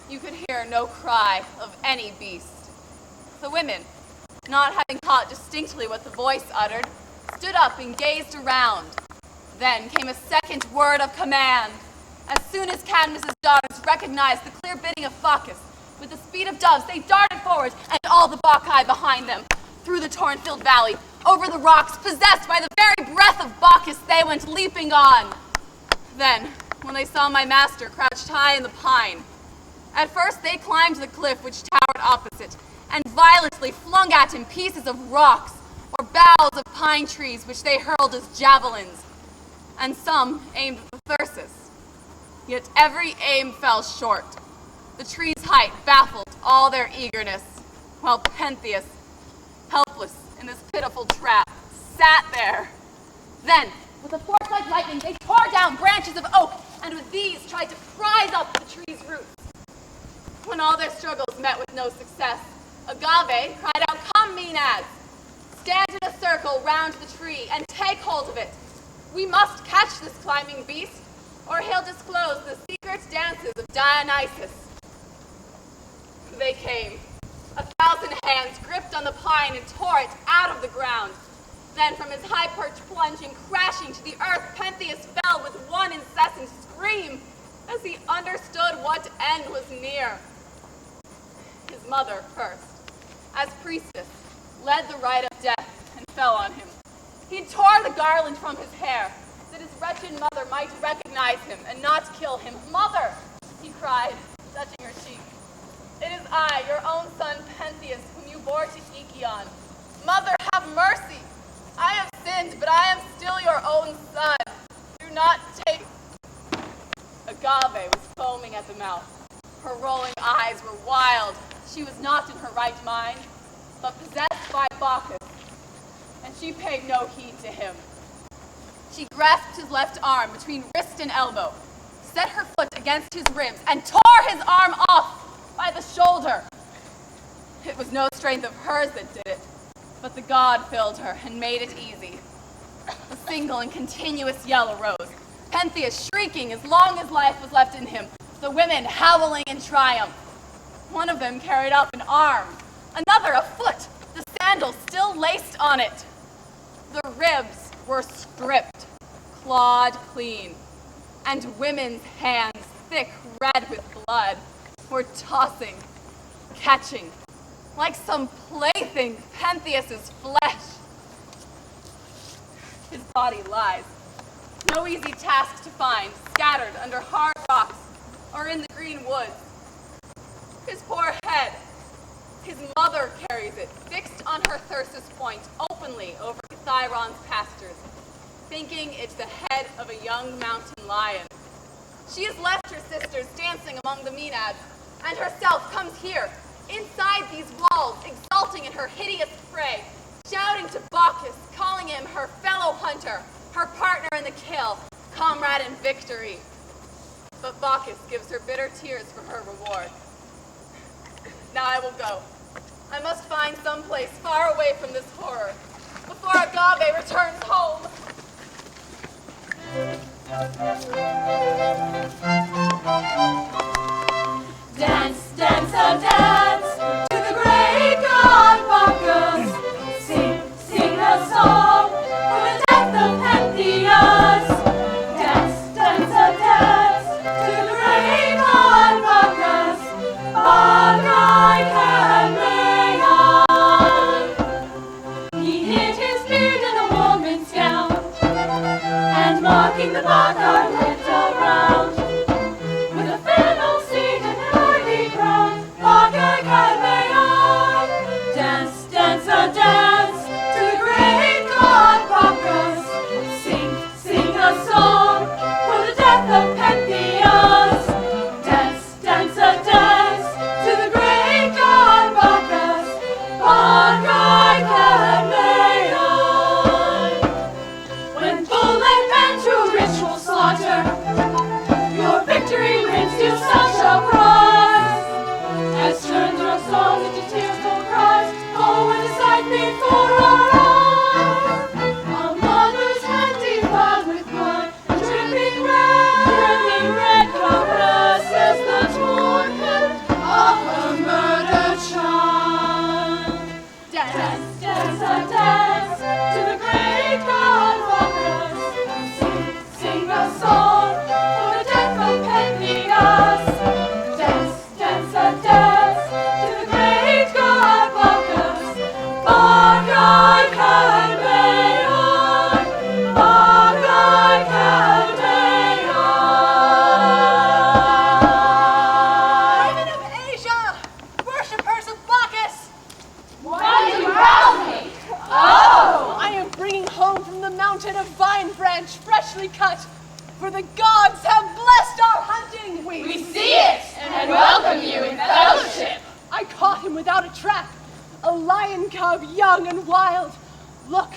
You could hear no cry of any beast. The women, not having caught distinctly what the voice uttered, stood up and gazed around. Then came a second word of command. As soon as Cadmus's daughters recognized the clear bidding of Bacchus, with the speed of doves they darted forward, and all the Bacchae behind them, through the torn-filled valley, over the rocks, possessed by the very breath of Bacchus, they went leaping on. Then, when they saw my master crouched high in the pine, at first they climbed the cliff which towered opposite, and violently flung at him pieces of rocks or boughs of pine trees which they hurled as javelins, and some aimed at the thyrsus. Yet every aim fell short. The tree's height baffled all their eagerness, while Pentheus, helpless in this pitiful trap, sat there. Then, with a force like lightning, they tore down branches of oak, and with these tried to prise up the tree's roots. When all their struggles met with no success, Agave cried out, "Come, Maenads! Stand in a circle round the tree and take hold of it. We must catch this climbing beast, or he'll disclose the secret dances of Dionysus." They came. 1,000 hands gripped on the pine and tore it out of the ground. Then from his high perch plunging, crashing to the earth, Pentheus fell with one incessant scream as he understood what end was near. His mother first, as priestess, led the rite of death and fell on him. He tore the garland from his hair, that his wretched mother might recognize him and not kill him. "Mother," he cried, touching her cheek, "it is I, your own son Pentheus, whom you bore to Ichion. Mother, have mercy. I have sinned, but I am still your own son. Do not take..." Agave was foaming at the mouth. Her rolling eyes were wild. She was not in her right mind, but possessed by Bacchus, and she paid no heed to him. She grasped his left arm between wrist and elbow, set her foot against his ribs, and tore his arm off by the shoulder. It was no strength of hers that did it, but the god filled her and made it easy. A single and continuous yell arose, Pentheus shrieking as long as life was left in him, the women howling in triumph. One of them carried up an arm, another a foot, the sandals still laced on it. The ribs were stripped, clawed clean, and women's hands, thick red with blood, were tossing, catching, like some plaything, Pentheus's flesh. His body lies, no easy task to find, scattered under hard rocks or in the green woods. His poor head, his mother carries it, fixed on her thyrsus point, openly over Chiron pastures, thinking it's the head of a young mountain lion. She has left her sisters dancing among the Maenads, and herself comes here, inside these walls, exulting in her hideous prey, shouting to Bacchus, calling him her fellow hunter, her partner in the kill, comrade in victory. But Bacchus gives her bitter tears for her reward. Now I will go. I must find some place far away from this horror, before Agave returns home. Dance, dance, oh dance, to the great god Bacchus. Sing, sing a song for the death of Pentheus. Dance, dance, oh dance, to the great god Bacchus. Bacchae Cameon. He hid his beard in a woman's gown, and mocking the Bacchae went around. With a fennel seed and hardy crown, Bacchae Cameon. Dance, dance, oh dance, to the great god Bacchus. Sing, sing a song for the death of Pentheus. Dance, dance, oh dance, to the great god Bacchus. Bacchae Cameon. When bull and man to ritual slaughter, your victory brings you such a prize, as turns our songs into tearful cries. Oh, what a sight before our eyes! A mother's hand defiled with blood, dripping red caresses the torn head of a murdered child. Dance, dance, oh dance, to the great god Bacchus. Sing, sing a song for the death of Pentheus. Dance, dance, oh dance, to the great god Bacchus. Bacchae Cameon. Bacchae Cameon. Women of Asia, worshippers of Bacchus, Why do you rouse me? Oh! I am bringing home from the mountain a vine branch freshly cut, for the gods have blessed our hunting. We see it and welcome you in fellowship. I caught him without a trap, a lion cub young and wild. Look,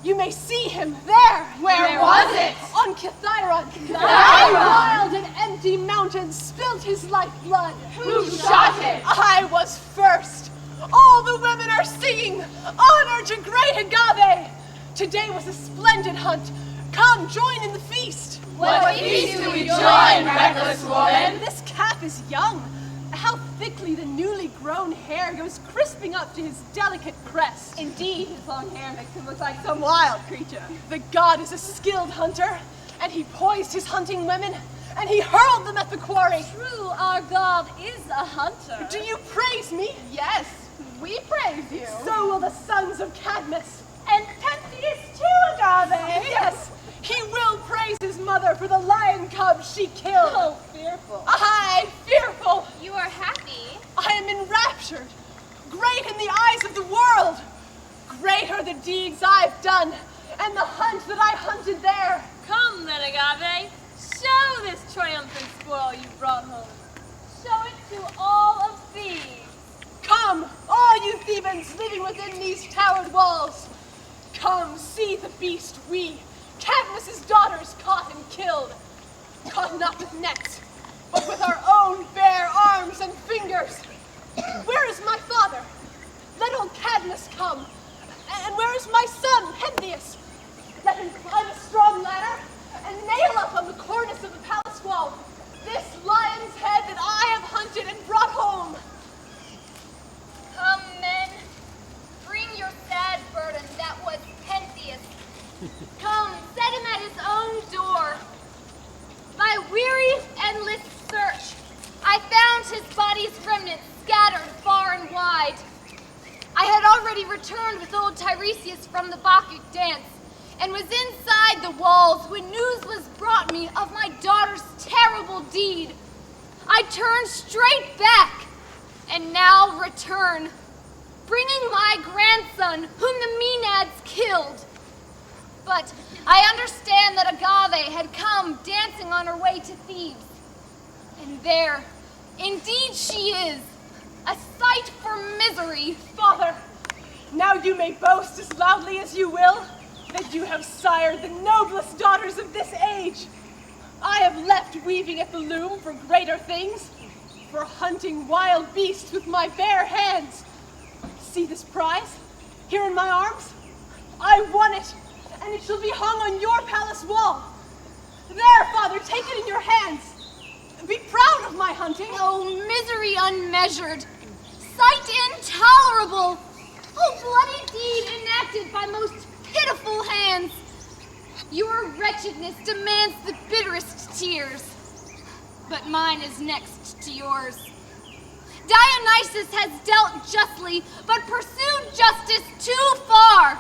you may see him there. Where was it? On Chiron. Chiron? Wild and empty mountain spilt his lifeblood. Who shot him? I was first. All the women are singing honor to great Agave. Today was a splendid hunt. Come, join in the feast. What feast do we join, reckless woman? This calf is young. How thickly the newly grown hair goes crisping up to his delicate crest. Indeed, his long hair makes him look like some wild creature. The god is a skilled hunter, and he poised his hunting women, and he hurled them at the quarry. True, our god is a hunter. Do you praise me? Yes, we praise you. So will the sons of Cadmus. And Pentheus too Agave! Yes, he will praise his mother for the lion cub she killed. Oh, fearful. Aye, fearful. You are happy. I am enraptured. Great in the eyes of the world. Great are the deeds I've done, and the hunt that I hunted there. Come then, Agave. Show this triumphant spoil you brought home. Show it to all of Thebes. Come, all you Thebans living within these towered walls. Come, see the beast we, Cadmus's daughters, caught and killed. Caught not with nets, but with our own bare arms and fingers. Where is my father? Let old Cadmus come. And where is my son, Pentheus? Let him climb a strong ladder and nail up on the cornice of the palace wall this lion's head that I have hunted and brought home. Come, men. Bring your sad burden that was Pentheus. Come, set him at his own door. By weary, endless search, I found his body's remnants scattered far and wide. I had already returned with old Tiresias from the Bacchae dance, and was inside the walls when news was brought me of my daughter's terrible deed. I turned straight back, and now return, bringing my grandson, whom the Maenads killed. But I understand that Agave had come dancing on her way to Thebes. And there, indeed she is, a sight for misery. Father, now you may boast as loudly as you will that you have sired the noblest daughters of this age. I have left weaving at the loom for greater things, for hunting wild beasts with my bare hands. See this prize, here in my arms? I won it, and it shall be hung on your palace wall. There, Father, take it in your hands. Be proud of my hunting. Oh, misery unmeasured, sight intolerable, oh, bloody deed enacted by most pitiful hands. Your wretchedness demands the bitterest tears, but mine is next to yours. Dionysus has dealt justly, but pursued justice too far.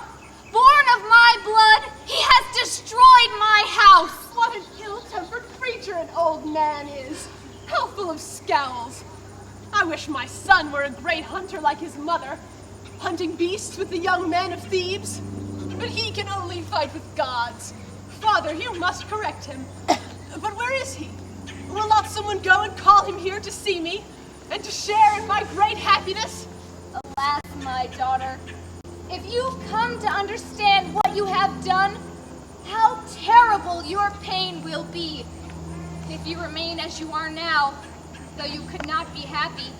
Born of my blood, he has destroyed my house. What an ill-tempered creature an old man is. How full of scowls. I wish my son were a great hunter like his mother, hunting beasts with the young men of Thebes. But he can only fight with gods. Father, you must correct him. But where is he? Will not someone go and call him here to see me, and to share in my great happiness? Alas, my daughter, if you've come to understand what you have done, how terrible your pain will be. If you remain as you are now, though you could not be happy,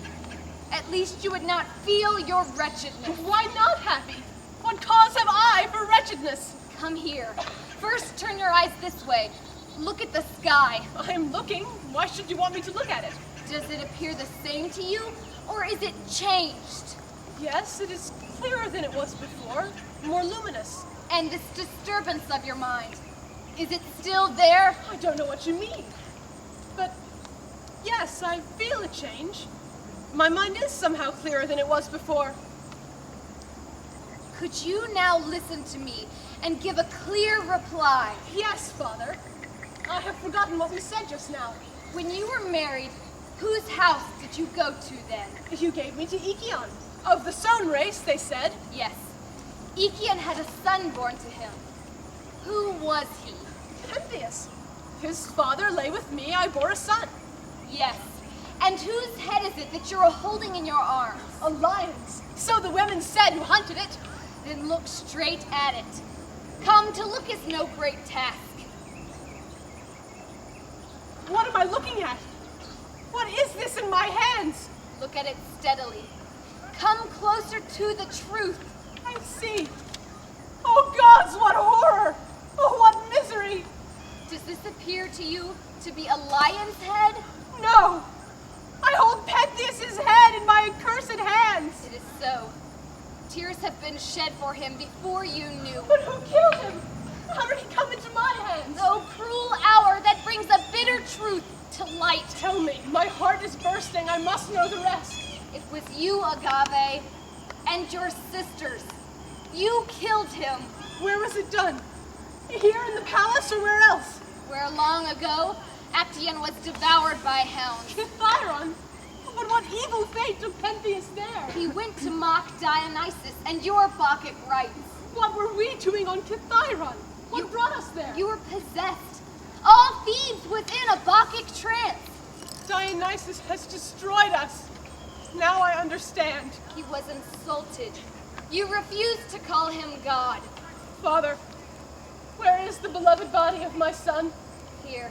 at least you would not feel your wretchedness. Why not happy? What cause have I for wretchedness? Come here. First, turn your eyes this way. Look at the sky. I am looking. Why should you want me to look at it? Does it appear the same to you, or is it changed? Yes, it is clearer than it was before, more luminous. And this disturbance of your mind, is it still there? I don't know what you mean. But yes, I feel a change. My mind is somehow clearer than it was before. Could you now listen to me and give a clear reply? Yes, Father. I have forgotten what we said just now. When you were married, whose house did you go to then? You gave me to Ikion. Of the Sown race, they said. Yes. Ikion had a son born to him. Who was he? Pentheus. His father lay with me, I bore a son. Yes. And whose head is it that you're holding in your arms? A lion's. So the women said who hunted it. Then look straight at it. Come, to look is no great task. What am I looking at? What is this in my hands? Look at it steadily. Come closer to the truth. I see. Oh gods, what horror! Oh, what misery! Does this appear to you to be a lion's head? No! I hold Pentheus's head in my accursed hands! It is so. Tears have been shed for him before you knew. But who killed him? How did he come into my hands? Oh, cruel hour that brings a bitter truth to light. Tell me, my heart is bursting, I must know the rest. It was you, Agave, and your sisters. You killed him. Where was it done? Here in the palace or where else? Where long ago, Actaeon was devoured by hounds. Kithyron? But what evil fate took Pentheus there? He went to mock Dionysus and your Bacchic rites. What were we doing on Kithyron? What brought us there? You were possessed. All Thebes was in a Bacchic trance. Dionysus has destroyed us. Now I understand. He was insulted. You refused to call him God. Father, where is the beloved body of my son? Here.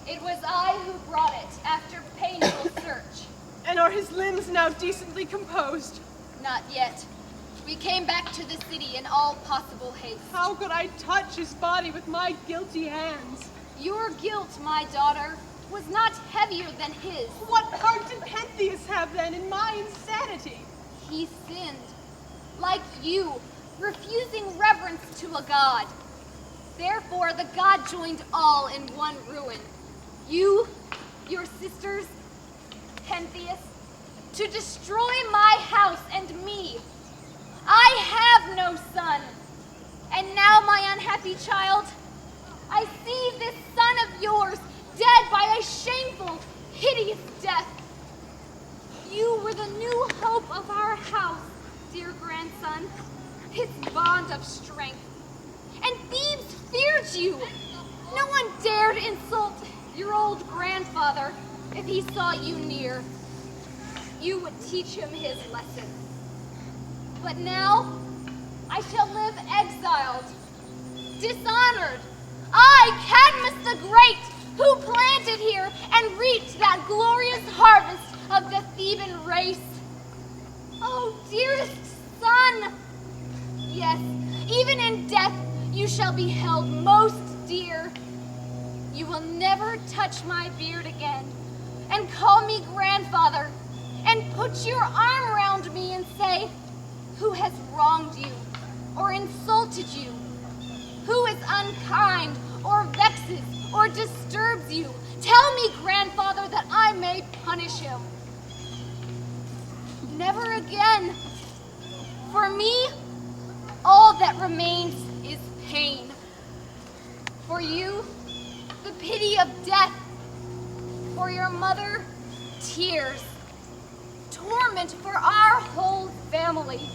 It was I who brought it after painful search. And are his limbs now decently composed? Not yet. We came back to the city in all possible haste. How could I touch his body with my guilty hands? Your guilt, my daughter, was not heavier than his. What part did Pentheus have then in my insanity? He sinned, like you, refusing reverence to a god. Therefore, the god joined all in one ruin. You, your sisters, Pentheus, to destroy my house and me. I have no son. And now, my unhappy child, I see this son of yours dead by a shameful, hideous death. You were the new hope of our house, dear grandson, its bond of strength. And Thebes feared you. No one dared insult your old grandfather if he saw you near. You would teach him his lesson. But now, I shall live exiled, dishonored. I, Cadmus the Great, who planted here and reaped that glorious harvest of the Theban race. Oh, dearest son! Yes, even in death you shall be held most dear. You will never touch my beard again and call me grandfather and put your arm around me and say, who has wronged you or insulted you? Who is unkind or vexes or disturbs you? Tell me, grandfather, that I may punish him. Never again. For me, all that remains is pain. For you, the pity of death. For your mother, tears. Torment for our whole family.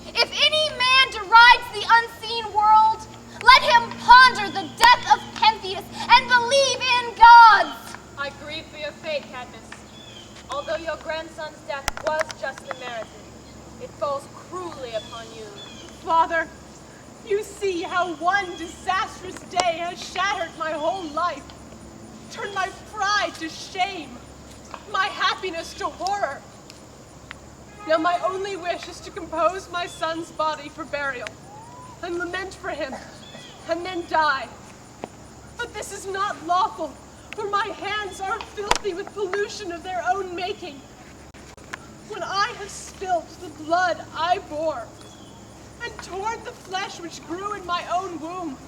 If any man derides the unseen world, let him ponder the death of Pentheus and believe in gods. I grieve for your fate, Cadmus. Although your grandson's death was justly merited, it falls cruelly upon you. Father, you see how one disastrous day has shattered my whole life, turned my pride to shame, my happiness to horror. Now my only wish is to compose my son's body for burial, and lament for him, and then die. But this is not lawful, for my hands are filthy with pollution of their own making. When I have spilt the blood I bore, and torn the flesh which grew in my own womb,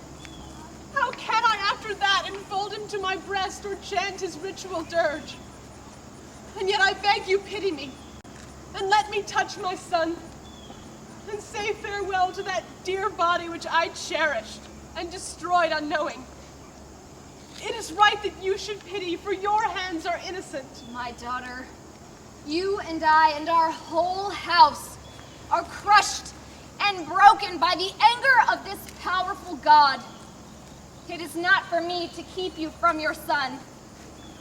how can I after that enfold him to my breast or chant his ritual dirge? And yet I beg you pity me, and let me touch my son, and say farewell to that dear body which I cherished and destroyed unknowing. It is right that you should pity, for your hands are innocent. My daughter, you and I and our whole house are crushed and broken by the anger of this powerful god. It is not for me to keep you from your son.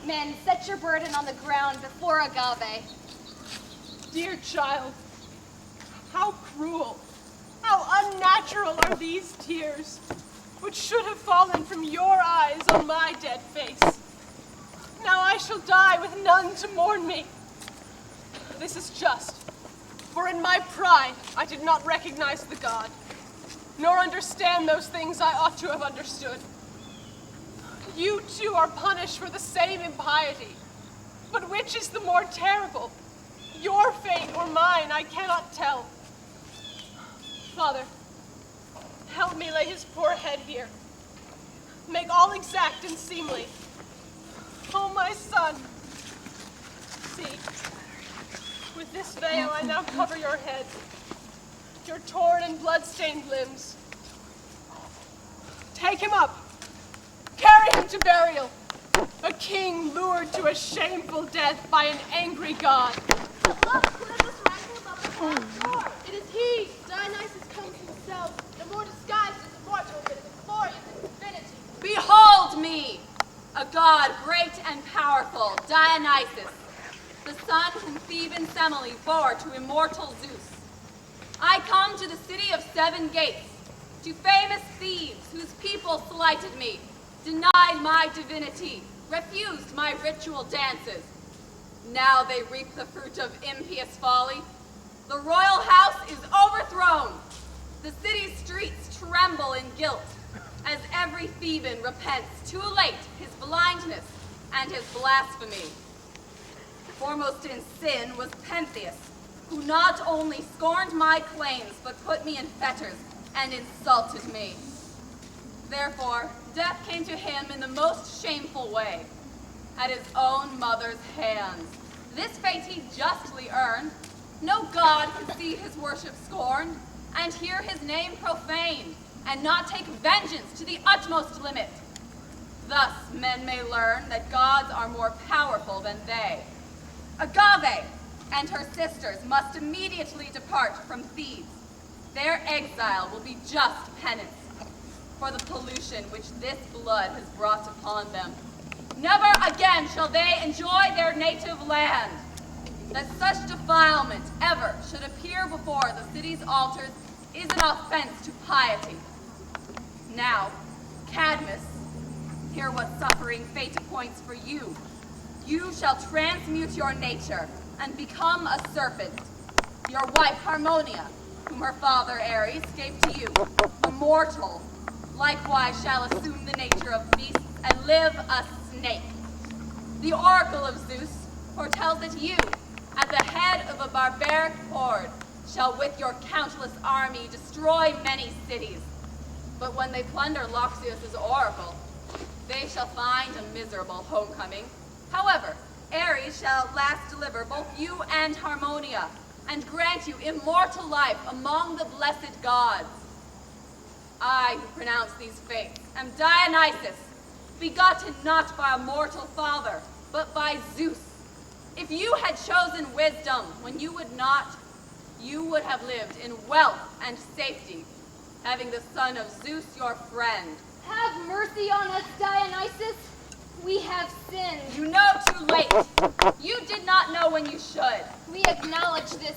Men, set your burden on the ground before Agave. Dear child, how cruel, how unnatural are these tears, which should have fallen from your eyes on my dead face. Now I shall die with none to mourn me. This is just, for in my pride I did not recognize the god, nor understand those things I ought to have understood. You too are punished for the same impiety, but which is the more terrible? Your fate or mine, I cannot tell. Father, help me lay his poor head here. Make all exact and seemly. Oh, my son. See, with this veil I now cover your head, your torn and blood-stained limbs. Take him up. Carry him to burial. A king lured to a shameful death by an angry god. But look, who does this wrangle above the palace door? It is he, Dionysus comes himself, no more disguised as immortal, but as glorious in divinity. Behold me, a god great and powerful, Dionysus, the son whom Theban Semele bore to immortal Zeus. I come to the city of 7 gates, to famous Thebes, whose people slighted me, denied my divinity, refused my ritual dances. Now they reap the fruit of impious folly. The royal house is overthrown. The city's streets tremble in guilt, as every Theban repents too late his blindness and his blasphemy. Foremost in sin was Pentheus, who not only scorned my claims, but put me in fetters and insulted me. Therefore, death came to him in the most shameful way, at his own mother's hands. This fate he justly earned. No god could see his worship scorned, and hear his name profaned, and not take vengeance to the utmost limit. Thus men may learn that gods are more powerful than they. Agave and her sisters must immediately depart from Thebes. Their exile will be just penance for the pollution which this blood has brought upon them. Never again shall they enjoy their native land. That such defilement ever should appear before the city's altars is an offense to piety. Now, Cadmus, hear what suffering fate appoints for you. You shall transmute your nature and become a serpent. Your wife Harmonia, whom her father Ares gave to you, immortal, likewise shall assume the nature of beasts and live a snake. The oracle of Zeus foretells that you, at the head of a barbaric horde, shall with your countless army destroy many cities. But when they plunder Loxias' oracle, they shall find a miserable homecoming. However, Ares shall at last deliver both you and Harmonia, and grant you immortal life among the blessed gods. I who pronounce these fates am Dionysus, begotten not by a mortal father, but by Zeus. If you had chosen wisdom when you would not, you would have lived in wealth and safety, having the son of Zeus your friend. Have mercy on us, Dionysus. We have sinned. You know too late. You did not know when you should. We acknowledge this,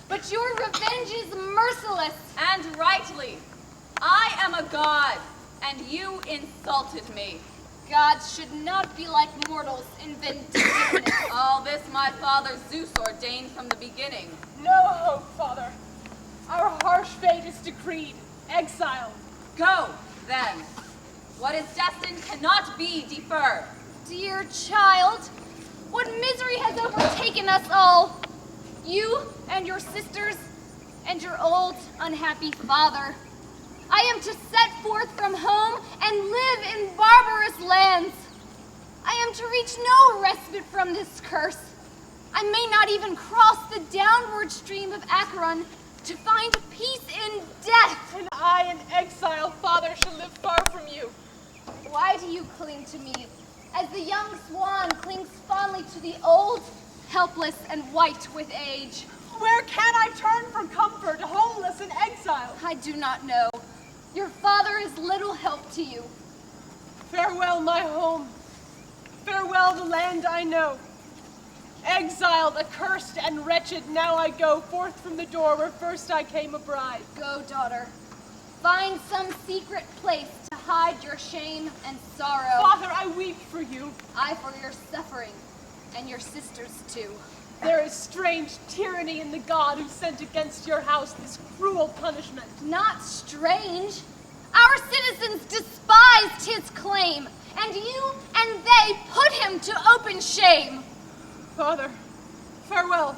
but your revenge is merciless. And rightly. I am a god, and you insulted me. Gods should not be like mortals in vindictiveness. All this my father Zeus ordained from the beginning. No hope, Father. Our harsh fate is decreed. Exile. Go, then. What is destined cannot be deferred. Dear child, what misery has overtaken us all? You and your sisters and your old, unhappy father. I am to set forth from home and live in barbarous lands. I am to reach no respite from this curse. I may not even cross the downward stream of Acheron to find peace in death. And I, in exile, Father, shall live far from you. Why do you cling to me, as the young swan clings fondly to the old, helpless and white with age? Where can I turn for comfort, homeless in exile? I do not know. Your father is little help to you. Farewell, my home. Farewell, the land I know. Exiled, accursed, and wretched, now I go forth from the door where first I came a bride. Go, daughter. Find some secret place to hide your shame and sorrow. Father, I weep for you. I for your suffering, and your sisters too. There is strange tyranny in the god who sent against your house this cruel punishment. Not strange. Our citizens despised his claim, and you and they put him to open shame. Father, farewell.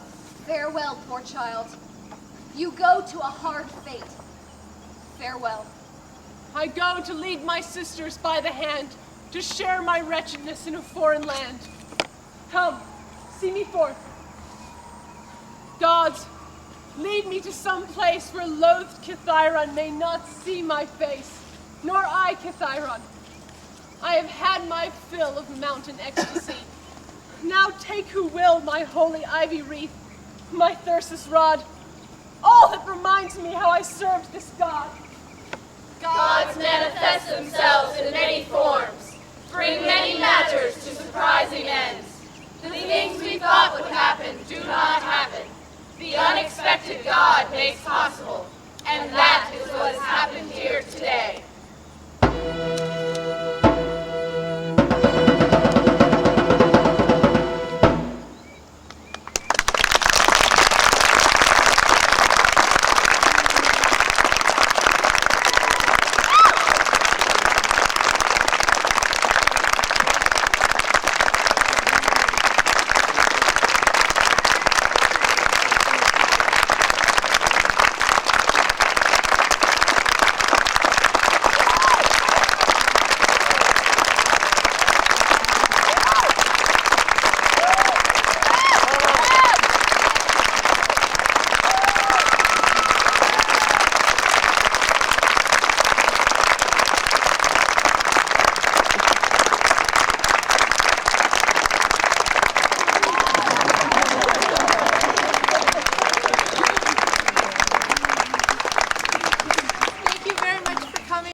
Farewell, poor child. You go to a hard fate. Farewell. I go to lead my sisters by the hand, to share my wretchedness in a foreign land. Come, see me forth. Gods, lead me to some place where loathed Kithyron may not see my face. Nor I, Kithyron. I have had my fill of mountain ecstasy. Now take who will my holy ivy wreath, my thyrsus rod, all that reminds me how I served this god. Gods manifest themselves in many forms, bring many matters to surprising ends. The things we thought would happen do not happen. The unexpected God makes possible, and that is what has happened here today.